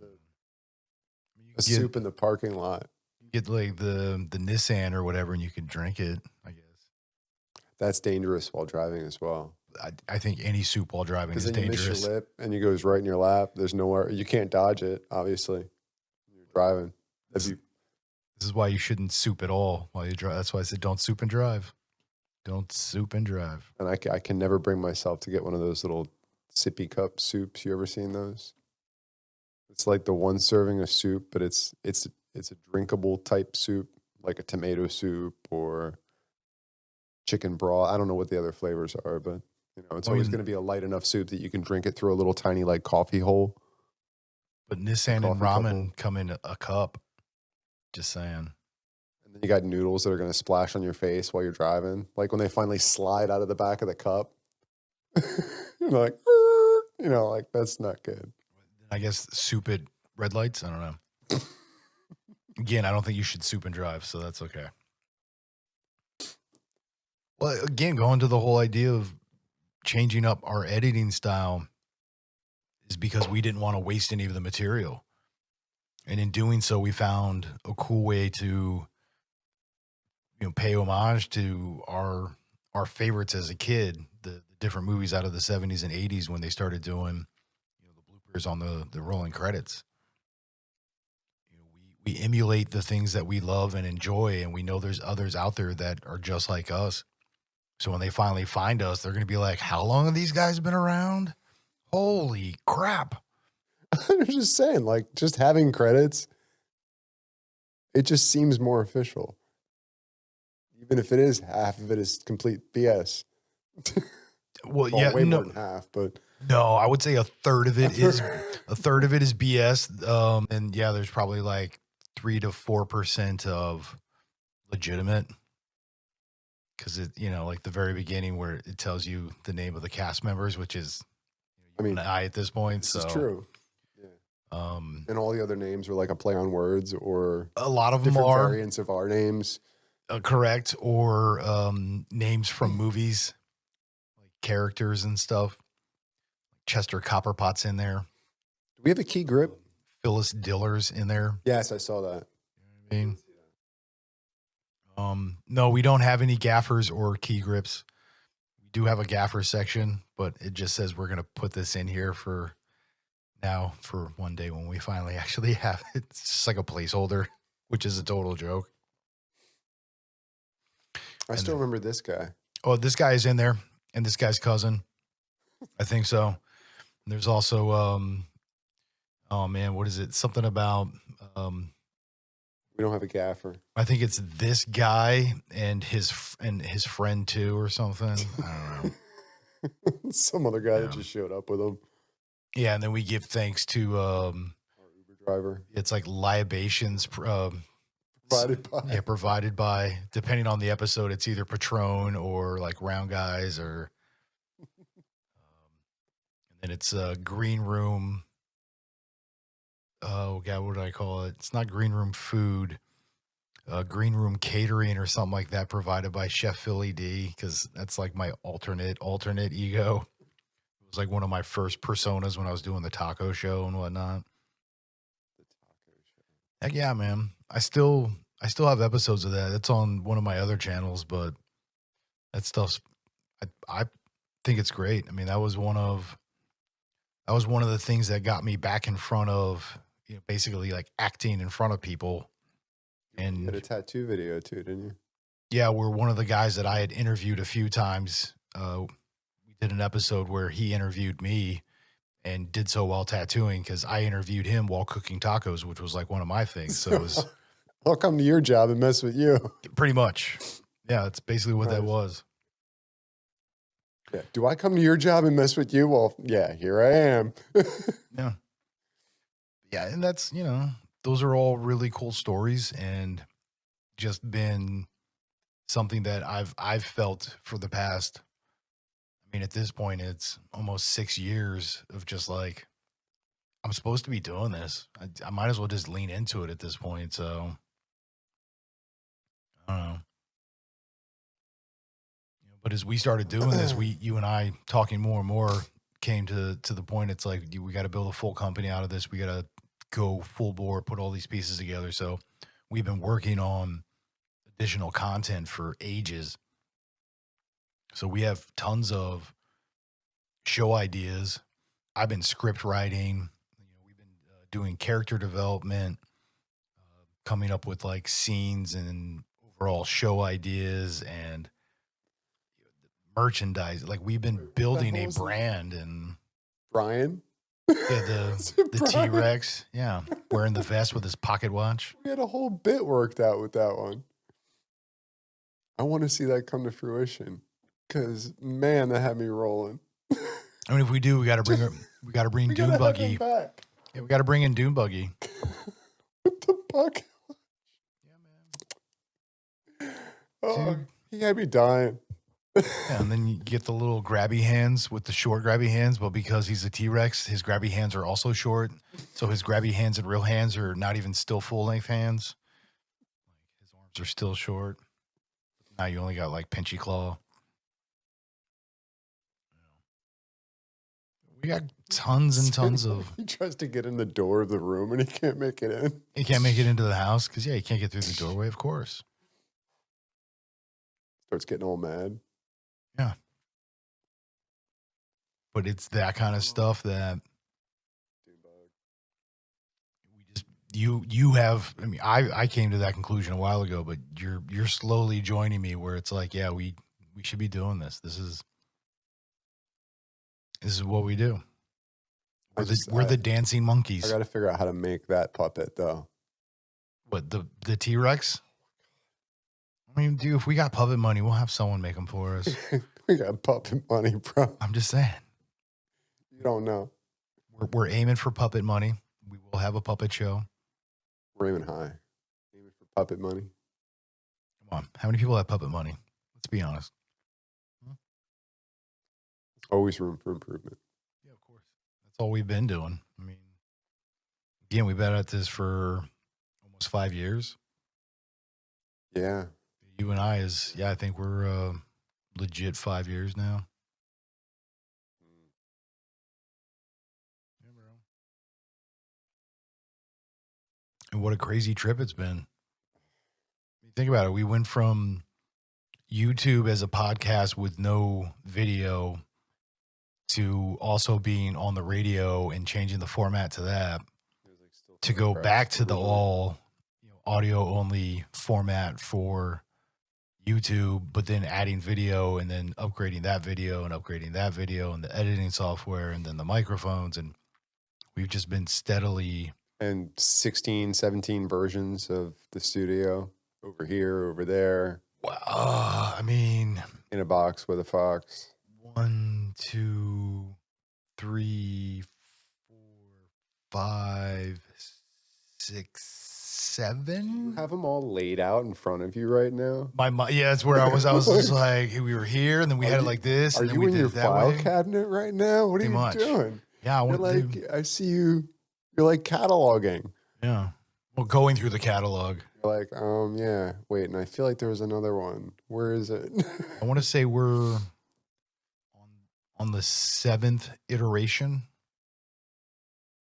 [SPEAKER 1] a soup in the parking lot.
[SPEAKER 2] Get like the Nissan or whatever, and you can drink it. I guess
[SPEAKER 1] that's dangerous while driving as well.
[SPEAKER 2] I think any soup while driving is dangerous.
[SPEAKER 1] You miss your lip and it goes right in your lap. There's nowhere you can't dodge it. Obviously, you're driving.
[SPEAKER 2] This is why you shouldn't soup at all while you drive. That's why I said don't soup and drive. Don't soup and drive.
[SPEAKER 1] And I can never bring myself to get one of those little sippy cup soups. You ever seen those? It's like the one serving of soup, but it's a drinkable type soup, like a tomato soup or chicken broth. I don't know what the other flavors are, but it's always going to be a light enough soup that you can drink it through a little tiny like coffee hole.
[SPEAKER 2] But Nissan and ramen come in a cup. Just saying.
[SPEAKER 1] And then you got noodles that are going to splash on your face while you're driving. Like when they finally slide out of the back of the cup. You're like, like that's not good.
[SPEAKER 2] I guess soup at red lights. I don't know. Again, I don't think you should soup and drive, so that's okay. Well, again, going to the whole idea of changing up our editing style is because we didn't want to waste any of the material. And in doing so, we found a cool way to, pay homage to our favorites as a kid, the different movies out of the 70s and 80s when they started doing the bloopers on the rolling credits. We emulate the things that we love and enjoy, and we know there's others out there that are just like us. So when they finally find us, they're going to be like, how long have these guys been around? Holy crap.
[SPEAKER 1] I'm just saying, like, just having credits, it just seems more official. Even if it is half of it is complete BS.
[SPEAKER 2] Well, yeah,
[SPEAKER 1] way more than half, but
[SPEAKER 2] no, I would say a third of it is BS. And yeah, there's probably like 3 to 4% of legitimate. Because it, like the very beginning where it tells you the name of the cast members, which is, an eye at this point.
[SPEAKER 1] This is true.
[SPEAKER 2] Yeah.
[SPEAKER 1] And all the other names are like a play on words, or
[SPEAKER 2] a lot of them
[SPEAKER 1] different
[SPEAKER 2] are
[SPEAKER 1] variants of our names.
[SPEAKER 2] Correct, or names from movies, like characters and stuff. Chester Copperpot's in there.
[SPEAKER 1] Do we have a key grip?
[SPEAKER 2] Phyllis Diller's in there.
[SPEAKER 1] Yes, I saw that.
[SPEAKER 2] You know what I mean? No, we don't have any gaffers or key grips. We do have a gaffer section, but it just says we're going to put this in here for one day when we finally actually have it. It's just like a placeholder, which is a total joke.
[SPEAKER 1] I still remember this guy.
[SPEAKER 2] Oh, this guy is in there, and this guy's cousin. I think so. There's also oh man, what is it? Something about um
[SPEAKER 1] We don't have a gaffer.
[SPEAKER 2] I think it's this guy and his friend too or something. I don't know.
[SPEAKER 1] Some other guy that
[SPEAKER 2] Yeah.
[SPEAKER 1] just showed up with him.
[SPEAKER 2] Yeah, and then we give thanks to
[SPEAKER 1] Our Uber driver.
[SPEAKER 2] it's like libations
[SPEAKER 1] Provided by.
[SPEAKER 2] yeah, provided by, depending on the episode, it's either Patron or like Round Guys or and then it's green room. Oh god, what did I call it? It's not green room food. Green room catering or something like that, provided by Chef Philly D, because that's like my alternate ego. It was like one of my first personas when I was doing the taco show and whatnot.
[SPEAKER 1] The taco show.
[SPEAKER 2] Heck yeah, man. I still have episodes of that. It's on one of my other channels, but that stuff's I think it's great. I mean, that was one of the things that got me back in front of, basically like acting in front of people.
[SPEAKER 1] You had a
[SPEAKER 2] And
[SPEAKER 1] tattoo video too, didn't you?
[SPEAKER 2] yeah, we're one of the guys that I had interviewed a few times. We did an episode where he interviewed me and did so while tattooing because I interviewed him while cooking tacos, which was like one of my things. So it was
[SPEAKER 1] I'll come to your job and mess with you.
[SPEAKER 2] pretty much, yeah, that's basically what that
[SPEAKER 1] Nice.
[SPEAKER 2] was.
[SPEAKER 1] Yeah. Do I come to your job and mess with you? Well, yeah, here I am.
[SPEAKER 2] Yeah. Yeah. And that's, those are all really cool stories and just been something that I've felt for the past, I mean, at this point, it's almost 6 years of just like, I'm supposed to be doing this. I might as well just lean into it at this point. So I don't know. But as we started doing this, you and I talking more and more came to the point. It's like we got to build a full company out of this. We got to go full bore, put all these pieces together. So we've been working on additional content for ages. So we have tons of show ideas. I've been script writing. We've been doing character development, coming up with like scenes and overall show ideas and merchandise. Like we've been building a brand and
[SPEAKER 1] Brian?
[SPEAKER 2] yeah, the T Rex, yeah, wearing the vest with his pocket watch.
[SPEAKER 1] We had a whole bit worked out with that one. I want to see that come to fruition because man, that had me rolling.
[SPEAKER 2] I mean, if we do, we got to bring
[SPEAKER 1] We
[SPEAKER 2] Dune
[SPEAKER 1] gotta have him
[SPEAKER 2] Buggy.
[SPEAKER 1] back
[SPEAKER 2] Yeah, we got to bring in Dune Buggy.
[SPEAKER 1] with the bucket.
[SPEAKER 2] Yeah, man.
[SPEAKER 1] Oh,
[SPEAKER 2] Dude.
[SPEAKER 1] he had me dying.
[SPEAKER 2] Yeah, and then you get the little grabby hands with the short grabby hands, but because he's a T-Rex, his grabby hands are also short. So his grabby hands and real hands are not even still full-length hands. His arms are still short. Now you only got like pinchy claw. We got tons and tons of.
[SPEAKER 1] He tries to get in the door of the room and he can't make it in.
[SPEAKER 2] He can't make it into the house because, yeah, he can't get through the doorway, of course.
[SPEAKER 1] Starts getting all mad.
[SPEAKER 2] Yeah. But it's that kind of stuff that we just you have. I mean, I came to that conclusion a while ago, but you're slowly joining me where it's like, yeah, we should be doing this. This is what we do. We're the dancing monkeys.
[SPEAKER 1] I got to figure out how to make that puppet though.
[SPEAKER 2] What, the T-Rex? I mean, dude, if we got puppet money, we'll have someone make them for us.
[SPEAKER 1] We got puppet money, bro.
[SPEAKER 2] I'm just saying.
[SPEAKER 1] You don't know.
[SPEAKER 2] We're aiming for puppet money. We will have a puppet show.
[SPEAKER 1] We're aiming high. Aiming for puppet money.
[SPEAKER 2] Come on. How many people have puppet money? Let's be honest.
[SPEAKER 1] Always room for improvement.
[SPEAKER 2] Yeah, of course. That's all we've been doing. I mean, again, we've been at this for almost 5 years.
[SPEAKER 1] Yeah.
[SPEAKER 2] You and I I think we're legit 5 years now. Yeah, bro. And what a crazy trip it's been. Think about it. We went from YouTube as a podcast with no video to also being on the radio and changing the format to that, to go back to the all audio only format for YouTube, but then adding video and then upgrading that video and upgrading that video and the editing software and then the microphones. And we've just been steadily.
[SPEAKER 1] And 16, 17 versions of the studio over here, over there.
[SPEAKER 2] I mean,
[SPEAKER 1] in a box with a fox.
[SPEAKER 2] 1, 2, 3, 4, 5, 6, 7.
[SPEAKER 1] You have them all laid out in front of you right now.
[SPEAKER 2] Yeah, that's where I was. I was just like, we were here, and then we had it like this.
[SPEAKER 1] Are
[SPEAKER 2] and then
[SPEAKER 1] you
[SPEAKER 2] we
[SPEAKER 1] in
[SPEAKER 2] did
[SPEAKER 1] your
[SPEAKER 2] it that
[SPEAKER 1] file
[SPEAKER 2] way.
[SPEAKER 1] cabinet right now? What are you doing?
[SPEAKER 2] Yeah,
[SPEAKER 1] you're like, I see you. You're like cataloging.
[SPEAKER 2] Yeah, well, going through the catalog.
[SPEAKER 1] You're like, yeah. Wait, and I feel like there was another one. Where is it?
[SPEAKER 2] I want to say we're on the 7th iteration.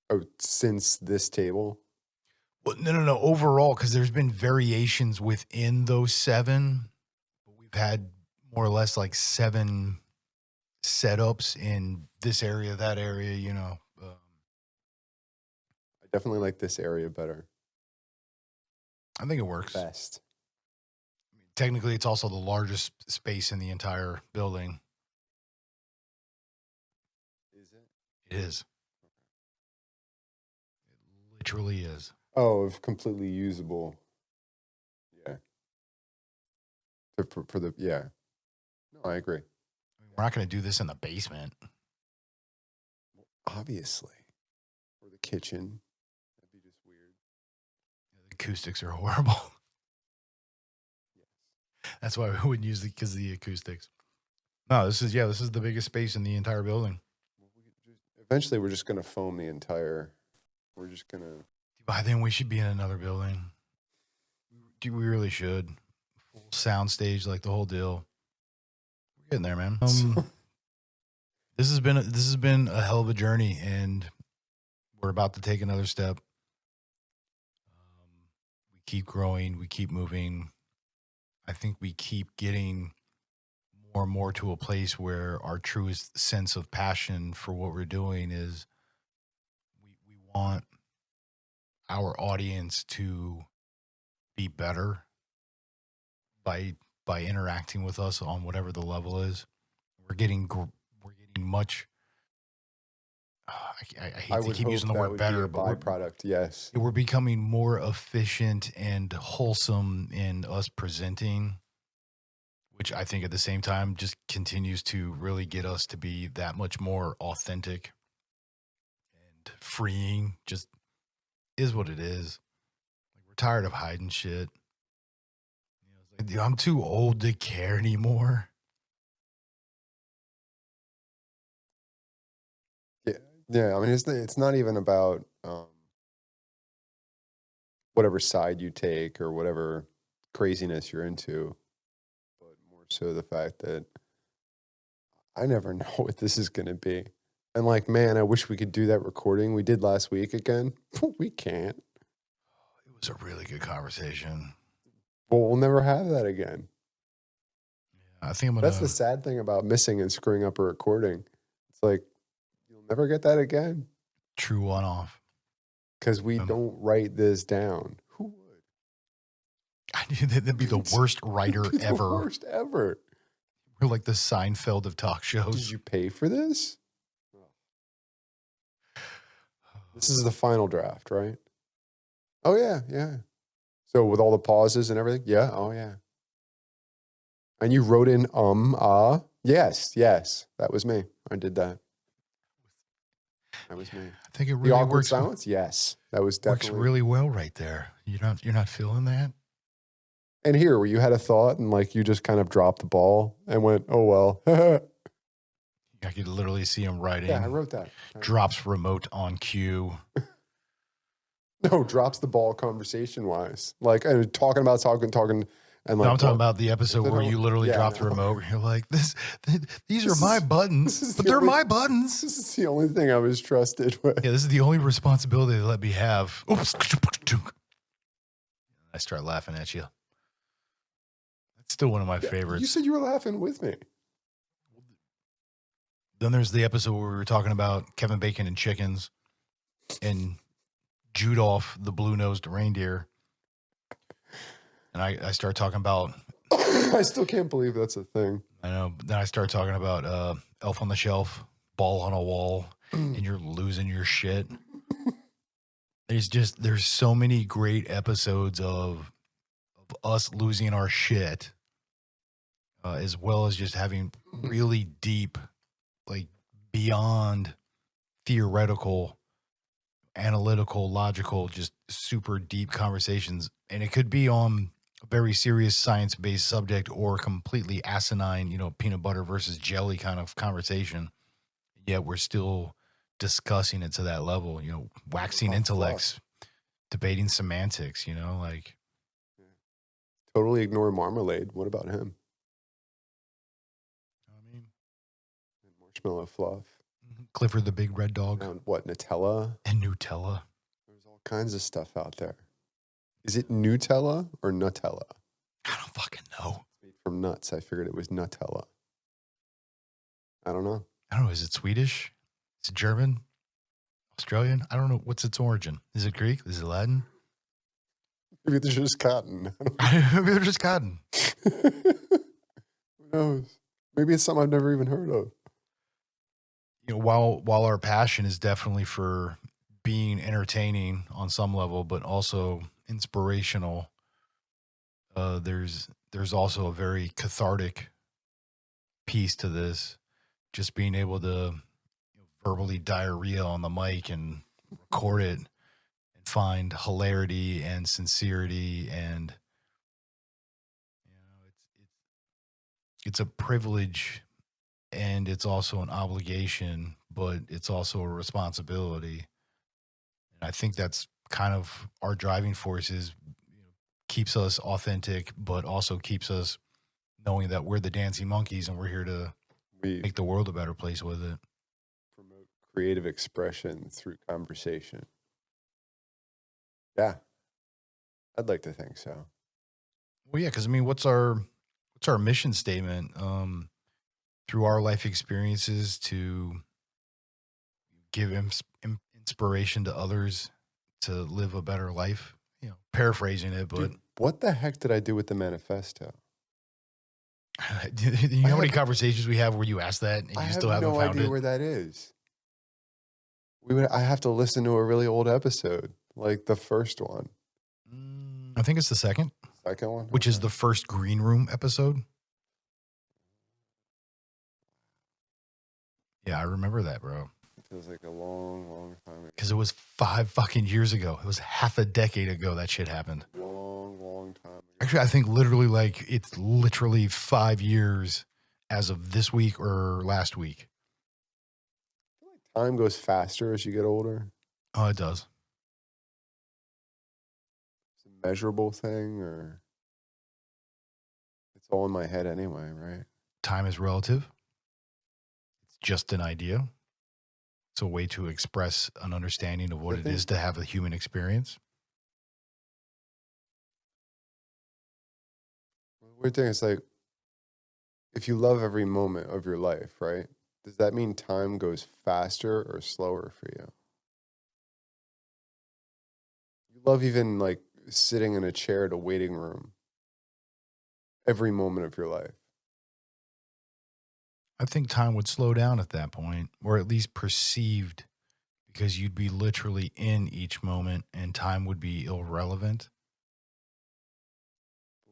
[SPEAKER 1] Oh, since this table?
[SPEAKER 2] Well, no. Overall, because there's been variations within those 7. But we've had more or less like 7 setups in this area, that area, you know.
[SPEAKER 1] I definitely like this area better.
[SPEAKER 2] I think it works.
[SPEAKER 1] Best.
[SPEAKER 2] Technically, it's also the largest space in the entire building.
[SPEAKER 1] Is it?
[SPEAKER 2] It is. It literally is.
[SPEAKER 1] Oh, completely usable. Yeah. For the, yeah. No, I agree.
[SPEAKER 2] We're not going to do this in the basement.
[SPEAKER 1] Obviously. Or the kitchen. That'd be just weird.
[SPEAKER 2] The acoustics are horrible. That's why we wouldn't use it, because of the acoustics. No, this is the biggest space in the entire building.
[SPEAKER 1] Eventually, we're just going to foam the entire. We're just going to.
[SPEAKER 2] I think we should be in another building. We really should. Full sound stage, like the whole deal. We're getting there, man. This has been a hell of a journey, and we're about to take another step. We keep growing. We keep moving. I think we keep getting more and more to a place where our truest sense of passion for what we're doing is we want our audience to be better by interacting with us on whatever the level is. We're getting much. I hate to keep using the word better, but
[SPEAKER 1] byproduct. Yes,
[SPEAKER 2] we're becoming more efficient and wholesome in us presenting, which I think at the same time just continues to really get us to be that much more authentic and freeing. Just is what it is. Like, we're tired of hiding shit. You know, it's like, dude, I'm too old to care anymore.
[SPEAKER 1] Yeah. I mean, it's not even about whatever side you take or whatever craziness you're into, but more so the fact that I never know what this is going to be. And like, man, I wish we could do that recording we did last week again. We can't.
[SPEAKER 2] It was a really good conversation.
[SPEAKER 1] Well, we'll never have that again.
[SPEAKER 2] Yeah, I think
[SPEAKER 1] that's the sad thing about missing and screwing up a recording. It's like, you'll never get that again.
[SPEAKER 2] True one-off.
[SPEAKER 1] Because we don't write this down. Who would?
[SPEAKER 2] I knew that'd be the worst writer ever.
[SPEAKER 1] The worst ever.
[SPEAKER 2] We're like the Seinfeld of talk shows.
[SPEAKER 1] Did you pay for this? This is the final draft, right? Oh, yeah. So with all the pauses and everything? Yeah. Oh, yeah. And you wrote in, yes. That was me. I did that. That was me.
[SPEAKER 2] I think it really
[SPEAKER 1] the awkward
[SPEAKER 2] works.
[SPEAKER 1] Silence? Yes. That was definitely.
[SPEAKER 2] Works really well right there. You're not feeling that?
[SPEAKER 1] And here, where you had a thought and like you just kind of dropped the ball and went, oh, well.
[SPEAKER 2] I could literally see him writing.
[SPEAKER 1] Yeah, I wrote that.
[SPEAKER 2] Drops remote on cue.
[SPEAKER 1] No, drops the ball conversation-wise. Like, talking. And like,
[SPEAKER 2] no, I'm talking about the episode where you literally dropped the remote. You're like, these are my buttons, but they're my buttons.
[SPEAKER 1] This is the only thing I was trusted with.
[SPEAKER 2] Yeah, this is the only responsibility they let me have. Oops. I start laughing at you. That's still one of my favorites.
[SPEAKER 1] You said you were laughing with me.
[SPEAKER 2] Then there's the episode where we were talking about Kevin Bacon and chickens and Judolph, the blue-nosed reindeer. And I start talking about
[SPEAKER 1] I still can't believe that's a thing.
[SPEAKER 2] I know. Then I start talking about Elf on the Shelf, Ball on a Wall, and you're losing your shit. There's so many great episodes of us losing our shit, as well as just having really deep, like beyond theoretical, analytical, logical, just super deep conversations. And it could be on a very serious science-based subject or completely asinine, peanut butter versus jelly kind of conversation. Yet we're still discussing it to that level, waxing intellects, debating semantics, like.
[SPEAKER 1] Totally ignore Marmalade. What about him?
[SPEAKER 2] I mean,
[SPEAKER 1] Marshmallow Fluff.
[SPEAKER 2] Clifford the Big Red Dog.
[SPEAKER 1] What, Nutella?
[SPEAKER 2] And Nutella.
[SPEAKER 1] There's all kinds of stuff out there. Is it Nutella or Nutella?
[SPEAKER 2] I don't fucking know.
[SPEAKER 1] It's made from nuts. I figured it was Nutella. I don't know.
[SPEAKER 2] I don't know. Is it Swedish? Is it German? Australian? I don't know. What's its origin? Is it Greek? Is it Latin?
[SPEAKER 1] Maybe they're just cotton.
[SPEAKER 2] Maybe they're just cotton.
[SPEAKER 1] Who knows? Maybe it's something I've never even heard of.
[SPEAKER 2] While our passion is definitely for being entertaining on some level, but also inspirational, there's also a very cathartic piece to this. Just being able to verbally diarrhea on the mic and record it and find hilarity and sincerity, and it's a privilege. And it's also an obligation, but it's also a responsibility. And I think that's kind of our driving force is keeps us authentic, but also keeps us knowing that we're the dancing monkeys and we're here to make the world a better place with it.
[SPEAKER 1] Promote creative expression through conversation. Yeah, I'd like to think so.
[SPEAKER 2] Well, yeah, because I mean, what's our mission statement? Through our life experiences to give inspiration to others to live a better life. Paraphrasing it, but
[SPEAKER 1] dude, what the heck did I do with the manifesto?
[SPEAKER 2] you know how many conversations we have where you ask that and you still haven't found it?
[SPEAKER 1] I have no idea where that is. I have to listen to a really old episode, like the first one.
[SPEAKER 2] I think it's the second
[SPEAKER 1] one,
[SPEAKER 2] which is the first Green Room episode. Yeah, I remember that, bro.
[SPEAKER 1] It feels like a long, long time ago.
[SPEAKER 2] Because it was 5 fucking years ago. It was half a decade ago that shit happened.
[SPEAKER 1] Long, long time ago.
[SPEAKER 2] Actually, I think it's literally 5 years as of this week or last week.
[SPEAKER 1] I feel like time goes faster as you get older.
[SPEAKER 2] Oh, it does.
[SPEAKER 1] It's a measurable thing, or it's all in my head anyway, right?
[SPEAKER 2] Time is relative. Just an idea. It's a way to express an understanding of what it is to have a human experience.
[SPEAKER 1] The weird thing is, like, if you love every moment of your life, right? Does that mean time goes faster or slower for you? You love even like sitting in a chair at a waiting room every moment of your life.
[SPEAKER 2] I think time would slow down at that point, or at least perceived, because you'd be literally in each moment and time would be irrelevant.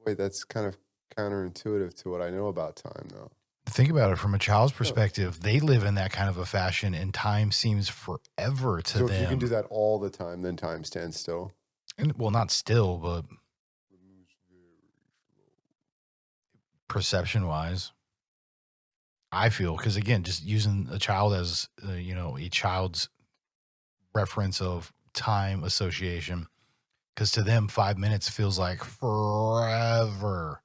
[SPEAKER 1] Wait, that's kind of counterintuitive to what I know about time, though.
[SPEAKER 2] Think about it from a child's perspective. They live in that kind of a fashion and time seems forever to them.
[SPEAKER 1] So if you can do that all the time, then time stands still?
[SPEAKER 2] And, well, not still, but perception-wise. I feel, because again, just using a child as a child's reference of time association, because to them 5 minutes feels like forever.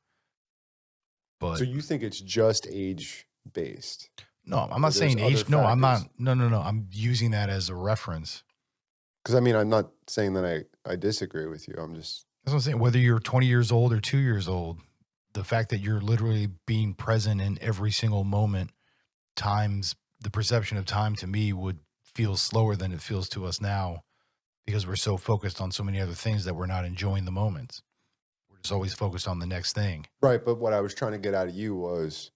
[SPEAKER 2] But
[SPEAKER 1] so you think it's just age based?
[SPEAKER 2] No, I'm not saying age. No, I'm not. No. I'm using that as a reference.
[SPEAKER 1] Because I mean, I'm not saying that I disagree with you. I'm just.
[SPEAKER 2] That's what I'm saying. Whether you're 20 years old or 2 years old, the fact that you're literally being present in every single moment, the perception of time to me would feel slower than it feels to us now, because we're so focused on so many other things that we're not enjoying the moments. We're We're just always focused on the next thing.
[SPEAKER 1] Right. But what I was trying to get out of you was,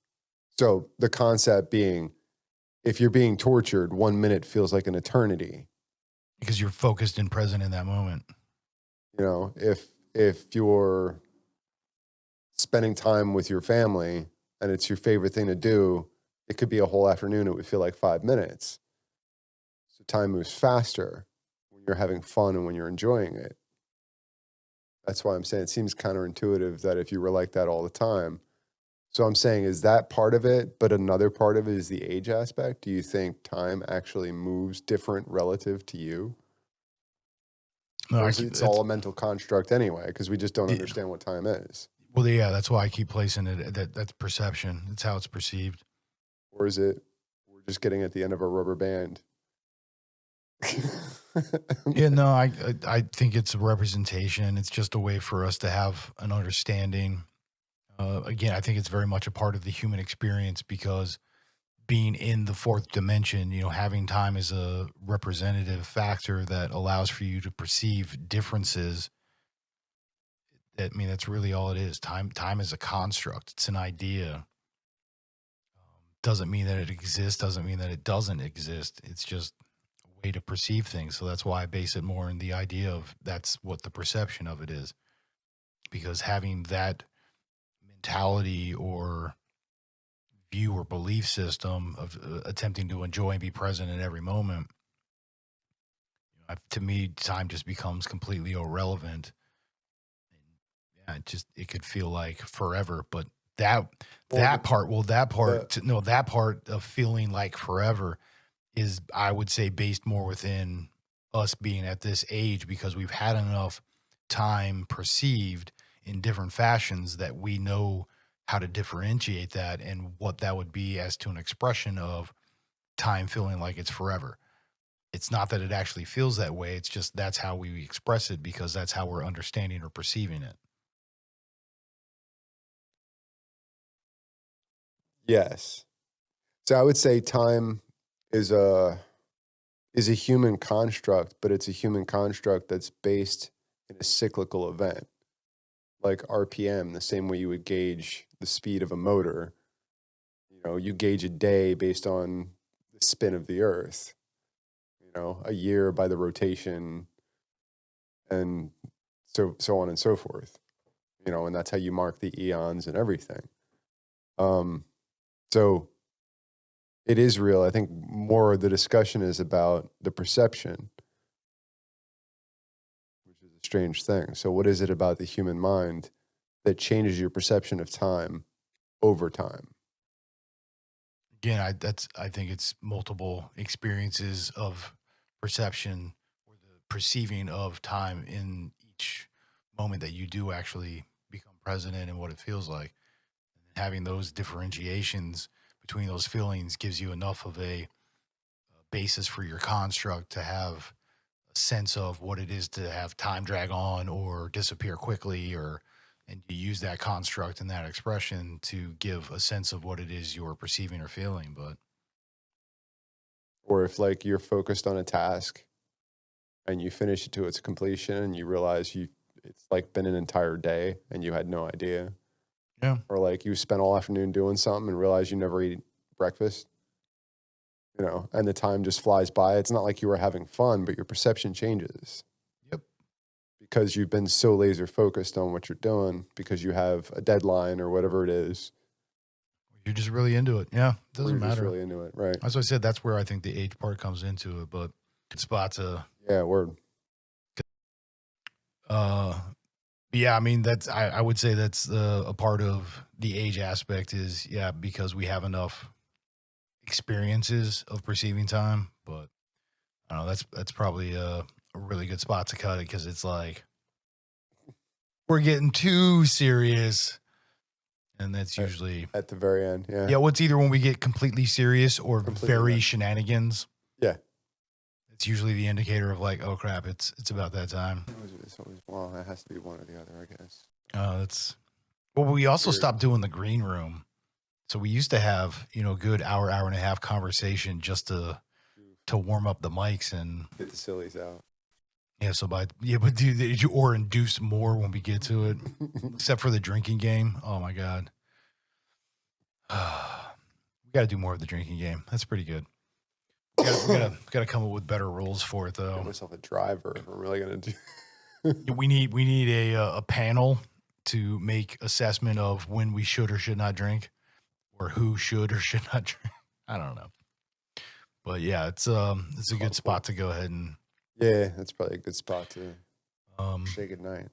[SPEAKER 1] so the concept being, if you're being tortured, 1 minute feels like an eternity.
[SPEAKER 2] Because you're focused and present in that moment.
[SPEAKER 1] You know, if you're spending time with your family and it's your favorite thing to do, it could be a whole afternoon. It would feel like 5 minutes. So time moves faster when you're having fun and when you're enjoying it. That's why I'm saying it seems counterintuitive that if you were like that all the time. So I'm saying, is that part of it? But another part of it is the age aspect. Do you think time actually moves different relative to you?
[SPEAKER 2] No,
[SPEAKER 1] Or is it's all a mental construct anyway, because we just don't understand what time is?
[SPEAKER 2] Well, yeah, that's why I keep placing it. That's perception. It's how it's perceived.
[SPEAKER 1] Or is it we're just getting at the end of a rubber band?
[SPEAKER 2] Yeah, no, I think it's a representation. It's just a way for us to have an understanding. Again, I think it's very much a part of the human experience because being in the fourth dimension, having time is a representative factor that allows for you to perceive differences. That's really all it is. Time is a construct. It's an idea. Doesn't mean that it exists. Doesn't mean that it doesn't exist. It's just a way to perceive things. So that's why I base it more in the idea of that's what the perception of it is. Because having that mentality or view or belief system of attempting to enjoy and be present in every moment, to me, time just becomes completely irrelevant. Yeah, it could feel like forever, but that part of feeling like forever is, I would say, based more within us being at this age because we've had enough time perceived in different fashions that we know how to differentiate that and what that would be as to an expression of time feeling like it's forever. It's not that it actually feels that way. It's just that's how we express it because that's how we're understanding or perceiving it.
[SPEAKER 1] Yes. So I would say time is a human construct, but it's a human construct that's based in a cyclical event, like RPM, the same way you would gauge the speed of a motor. You gauge a day based on the spin of the earth, a year by the rotation, and so on and so forth. And that's how you mark the eons and everything. So it is real. I think more of the discussion is about the perception, which is a strange thing. So what is it about the human mind that changes your perception of time over time?
[SPEAKER 2] Again, I think it's multiple experiences of perception or the perceiving of time in each moment that you do actually become present in and what it feels like. And having those differentiations between those feelings gives you enough of a basis for your construct to have a sense of what it is to have time drag on or disappear quickly, and you use that construct and that expression to give a sense of what it is you're perceiving or feeling. But
[SPEAKER 1] Or if like you're focused on a task and you finish it to its completion and you realize it's like been an entire day and you had no idea.
[SPEAKER 2] yeah,
[SPEAKER 1] Or like you spent all afternoon doing something and realize you never eat breakfast, and the time just flies by. It's not like you were having fun, but your perception changes.
[SPEAKER 2] yep,
[SPEAKER 1] Because you've been so laser focused on what you're doing because you have a deadline or whatever it is.
[SPEAKER 2] you're just really into it. Yeah,
[SPEAKER 1] Or
[SPEAKER 2] doesn't
[SPEAKER 1] you're just
[SPEAKER 2] matter.
[SPEAKER 1] really into it, right?
[SPEAKER 2] As I said, that's where I think the age part comes into it. But good spot to
[SPEAKER 1] Yeah, word.
[SPEAKER 2] uh yeah, I mean I would say that's a part of the age aspect is, yeah, because we have enough experiences of perceiving time. But I don't know, that's probably a really good spot to cut it because it's like we're getting too serious, and that's usually
[SPEAKER 1] At the very end, yeah.
[SPEAKER 2] yeah. What's either when we get completely serious or
[SPEAKER 1] Completely
[SPEAKER 2] very
[SPEAKER 1] nuts.
[SPEAKER 2] shenanigans.
[SPEAKER 1] Yeah.
[SPEAKER 2] It's usually the indicator of like, oh crap, it's about that time.
[SPEAKER 1] It's always, well, it has to be one or the other, I guess.
[SPEAKER 2] That's well. We also
[SPEAKER 1] Weird.
[SPEAKER 2] stopped doing the green room, so we used to have good hour and a half conversation just to warm up the mics and
[SPEAKER 1] Get the sillies out.
[SPEAKER 2] Yeah, but did you or induce more when we get to it? Except for the drinking game. Oh my god. We gotta do more of the drinking game. That's pretty good. We gotta come up with better rules for it
[SPEAKER 1] Get
[SPEAKER 2] though.
[SPEAKER 1] myself a driver if I'm really gonna do.
[SPEAKER 2] We need a panel to make assessment of when we should or should not drink, or who should or should not drink. I don't know, but yeah, it's a good spot to go ahead and
[SPEAKER 1] Yeah, that's probably a good spot to
[SPEAKER 2] um
[SPEAKER 1] say goodnight.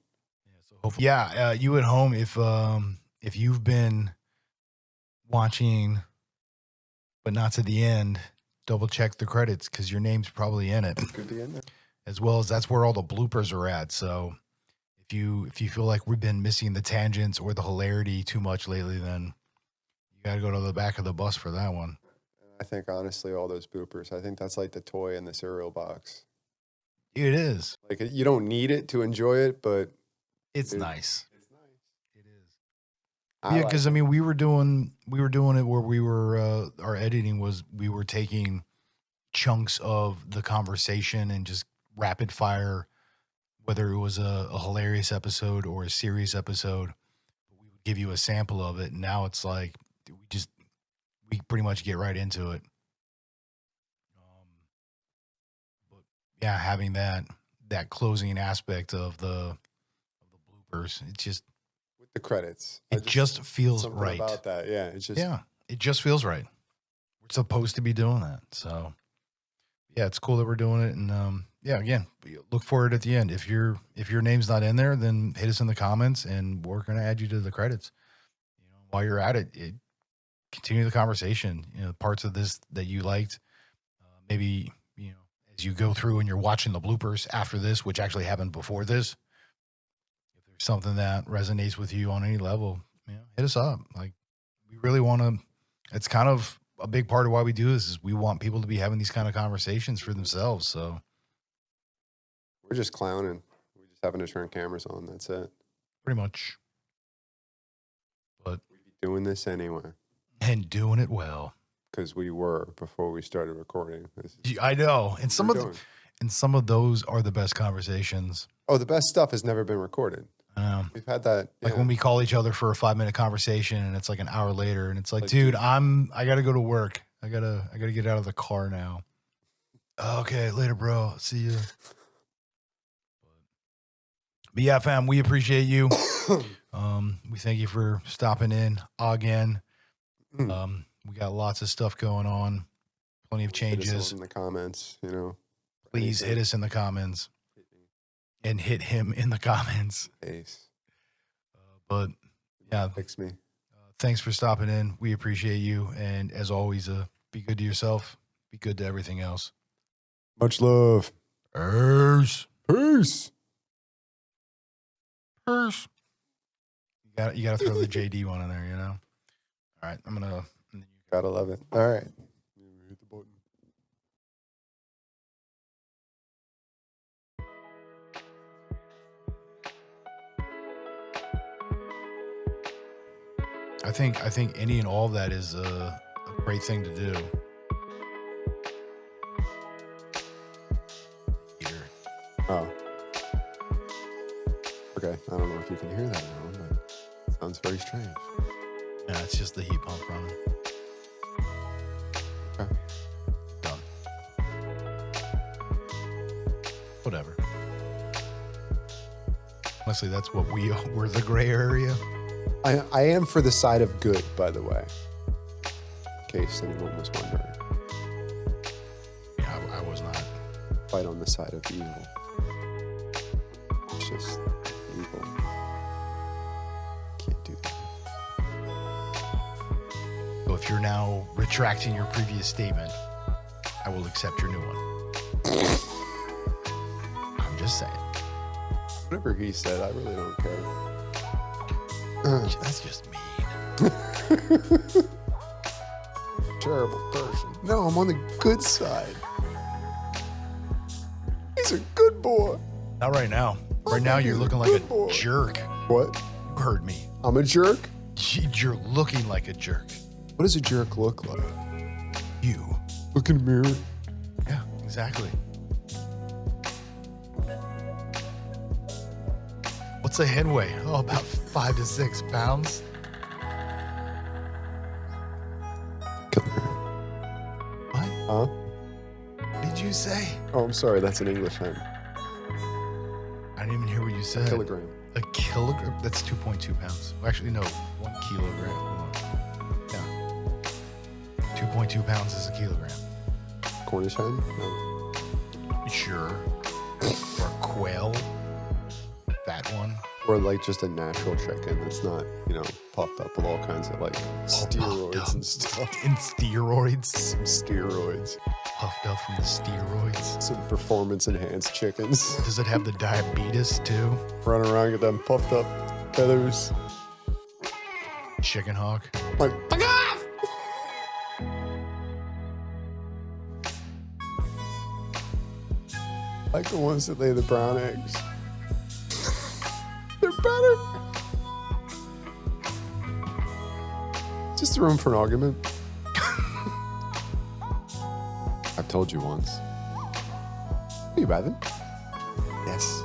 [SPEAKER 2] yeah. So hopefully, you at home, if you've been watching but not to the end, double check the credits because your name's probably in it,
[SPEAKER 1] Could be in there.
[SPEAKER 2] as well as that's where all the bloopers are at. So if you feel like we've been missing the tangents or the hilarity too much lately, then you got to go to the back of the bus for that one.
[SPEAKER 1] I think honestly, all those bloopers. I think that's like the toy in the cereal box.
[SPEAKER 2] It is.
[SPEAKER 1] Like you don't need it to enjoy it, but
[SPEAKER 2] It's
[SPEAKER 1] dude,
[SPEAKER 2] nice.
[SPEAKER 1] it's nice.
[SPEAKER 2] It is. Yeah, because I mean, we were doing it where we were our editing was we were taking chunks of the conversation and just rapid fire, whether it was a hilarious episode or a serious episode. We would give you a sample of it, and now it's like we pretty much get right into it. But yeah, having that closing aspect of the bloopers, it just
[SPEAKER 1] with the credits.
[SPEAKER 2] it just feels
[SPEAKER 1] something
[SPEAKER 2] right.
[SPEAKER 1] about that. Yeah,
[SPEAKER 2] It just feels right. We're supposed to be doing that, so yeah, it's cool that we're doing it. And yeah, again, look for it at the end. If your name's not in there, then hit us in the comments, and we're gonna add you to the credits. While you're at it, continue the conversation. Parts of this that you liked, maybe as you go through and you're watching the bloopers after this, which actually happened before this. If there's something that resonates with you on any level, hit us up. Like, we really want to. It's kind of a big part of why we do this is we want people to be having these kind of conversations for themselves. So
[SPEAKER 1] we're just clowning. We're just having to turn cameras on. That's it.
[SPEAKER 2] Pretty much. But
[SPEAKER 1] we'd be doing this anyway.
[SPEAKER 2] And doing it well.
[SPEAKER 1] Because we were before we started recording.
[SPEAKER 2] I know. And some of those are the best conversations.
[SPEAKER 1] Oh, the best stuff has never been recorded. We've had that.
[SPEAKER 2] Like when we call each other for a 5-minute conversation and it's like an hour later and it's like, dude, I gotta go to work. I gotta get out of the car now. Okay, later, bro. See you. But yeah, fam, we appreciate you. We thank you for stopping in again. We got lots of stuff going on. Plenty of changes.
[SPEAKER 1] Hit us in the comments,
[SPEAKER 2] Please hit us in the comments. And hit him in the comments. But yeah,
[SPEAKER 1] fix me.
[SPEAKER 2] Thanks for stopping in. We appreciate you. And as always, be good to yourself. Be good to everything else.
[SPEAKER 1] Much love.
[SPEAKER 2] Peace.
[SPEAKER 1] Peace.
[SPEAKER 2] Peace. You gotta throw the JD one in there, All right, I'm gonna.
[SPEAKER 1] Gotta love it. All right. Hit the button.
[SPEAKER 2] I think any and all of that is a great thing to do. Here.
[SPEAKER 1] Oh. Okay. I don't know if you can hear that now, but it sounds very strange.
[SPEAKER 2] Yeah, it's just the heat pump running.
[SPEAKER 1] Okay.
[SPEAKER 2] Done. Whatever. Honestly, that's what we're the gray area.
[SPEAKER 1] I am for the side of good, by the way. In case anyone was wondering.
[SPEAKER 2] Yeah, I was not.
[SPEAKER 1] Fight on the side of evil. It's just evil. Can't do that.
[SPEAKER 2] So if you're now retracting your previous statement, I will accept your new one. I'm just saying.
[SPEAKER 1] Whatever he said, I really don't care.
[SPEAKER 2] That's just mean.
[SPEAKER 1] Terrible person. No, I'm on the good side. He's a good boy.
[SPEAKER 2] Not right now. Right now, you're looking like a jerk.
[SPEAKER 1] What?
[SPEAKER 2] You heard me.
[SPEAKER 1] I'm a jerk?
[SPEAKER 2] You're looking like a jerk.
[SPEAKER 1] What does a jerk look like?
[SPEAKER 2] You.
[SPEAKER 1] Look in the mirror.
[SPEAKER 2] Yeah, exactly. What's a hen weigh? Oh, about 5 to 6 pounds.
[SPEAKER 1] Kilogram.
[SPEAKER 2] What?
[SPEAKER 1] Huh?
[SPEAKER 2] What did you say?
[SPEAKER 1] Oh, I'm sorry. That's an English hen.
[SPEAKER 2] I didn't even hear what you said.
[SPEAKER 1] A kilogram.
[SPEAKER 2] A kilogram? That's 2.2 pounds. Well, actually, no. 1 kilogram. Yeah. 2.2 pounds is a kilogram.
[SPEAKER 1] Cornish hen? No.
[SPEAKER 2] Sure. Or quail. That one.
[SPEAKER 1] Or like just a natural chicken that's not, puffed up with all kinds of like steroids and stuff.
[SPEAKER 2] In steroids.
[SPEAKER 1] Some steroids.
[SPEAKER 2] Puffed up from the steroids.
[SPEAKER 1] Some performance enhanced chickens.
[SPEAKER 2] Does it have the diabetes too?
[SPEAKER 1] Run around, get them puffed up feathers.
[SPEAKER 2] Chicken hawk.
[SPEAKER 1] Like, fuck off! Like the ones that lay the brown eggs. They're better. Just room for an argument. I've told you once. Are you Ivan? Yes.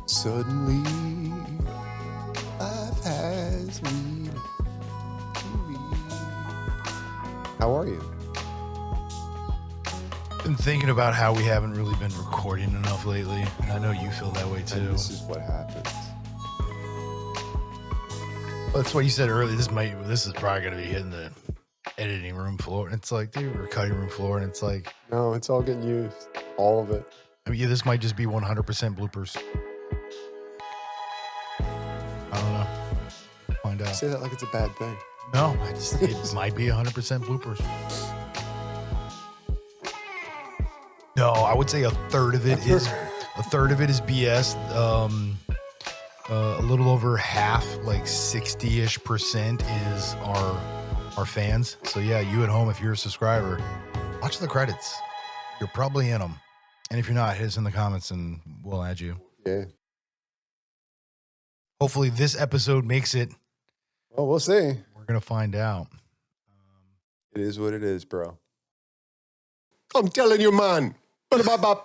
[SPEAKER 1] Suddenly, life has meaning to me. How are you?
[SPEAKER 2] Been thinking about how we haven't really been recording enough lately, and I know you feel that way too.
[SPEAKER 1] And this is what happens.
[SPEAKER 2] That's what you said earlier. This is probably going to be hitting the editing room floor. And it's like, dude, or cutting room floor, and it's like,
[SPEAKER 1] No, it's all getting used. All of it.
[SPEAKER 2] I mean, yeah, this might just be 100% bloopers. I don't know. Find out.
[SPEAKER 1] Say that like it's a bad thing.
[SPEAKER 2] No, it might be 100% bloopers. No, I would say a third of it is BS. A little over half, like 60-ish% is our fans. So yeah, you at home, if you're a subscriber, watch the credits. You're probably in them. And if you're not, hit us in the comments and we'll add you.
[SPEAKER 1] Yeah.
[SPEAKER 2] Hopefully this episode makes it.
[SPEAKER 1] Well, we'll see.
[SPEAKER 2] We're going to find out.
[SPEAKER 1] It is what it is, bro. I'm telling you, man. Ba-da-ba-ba.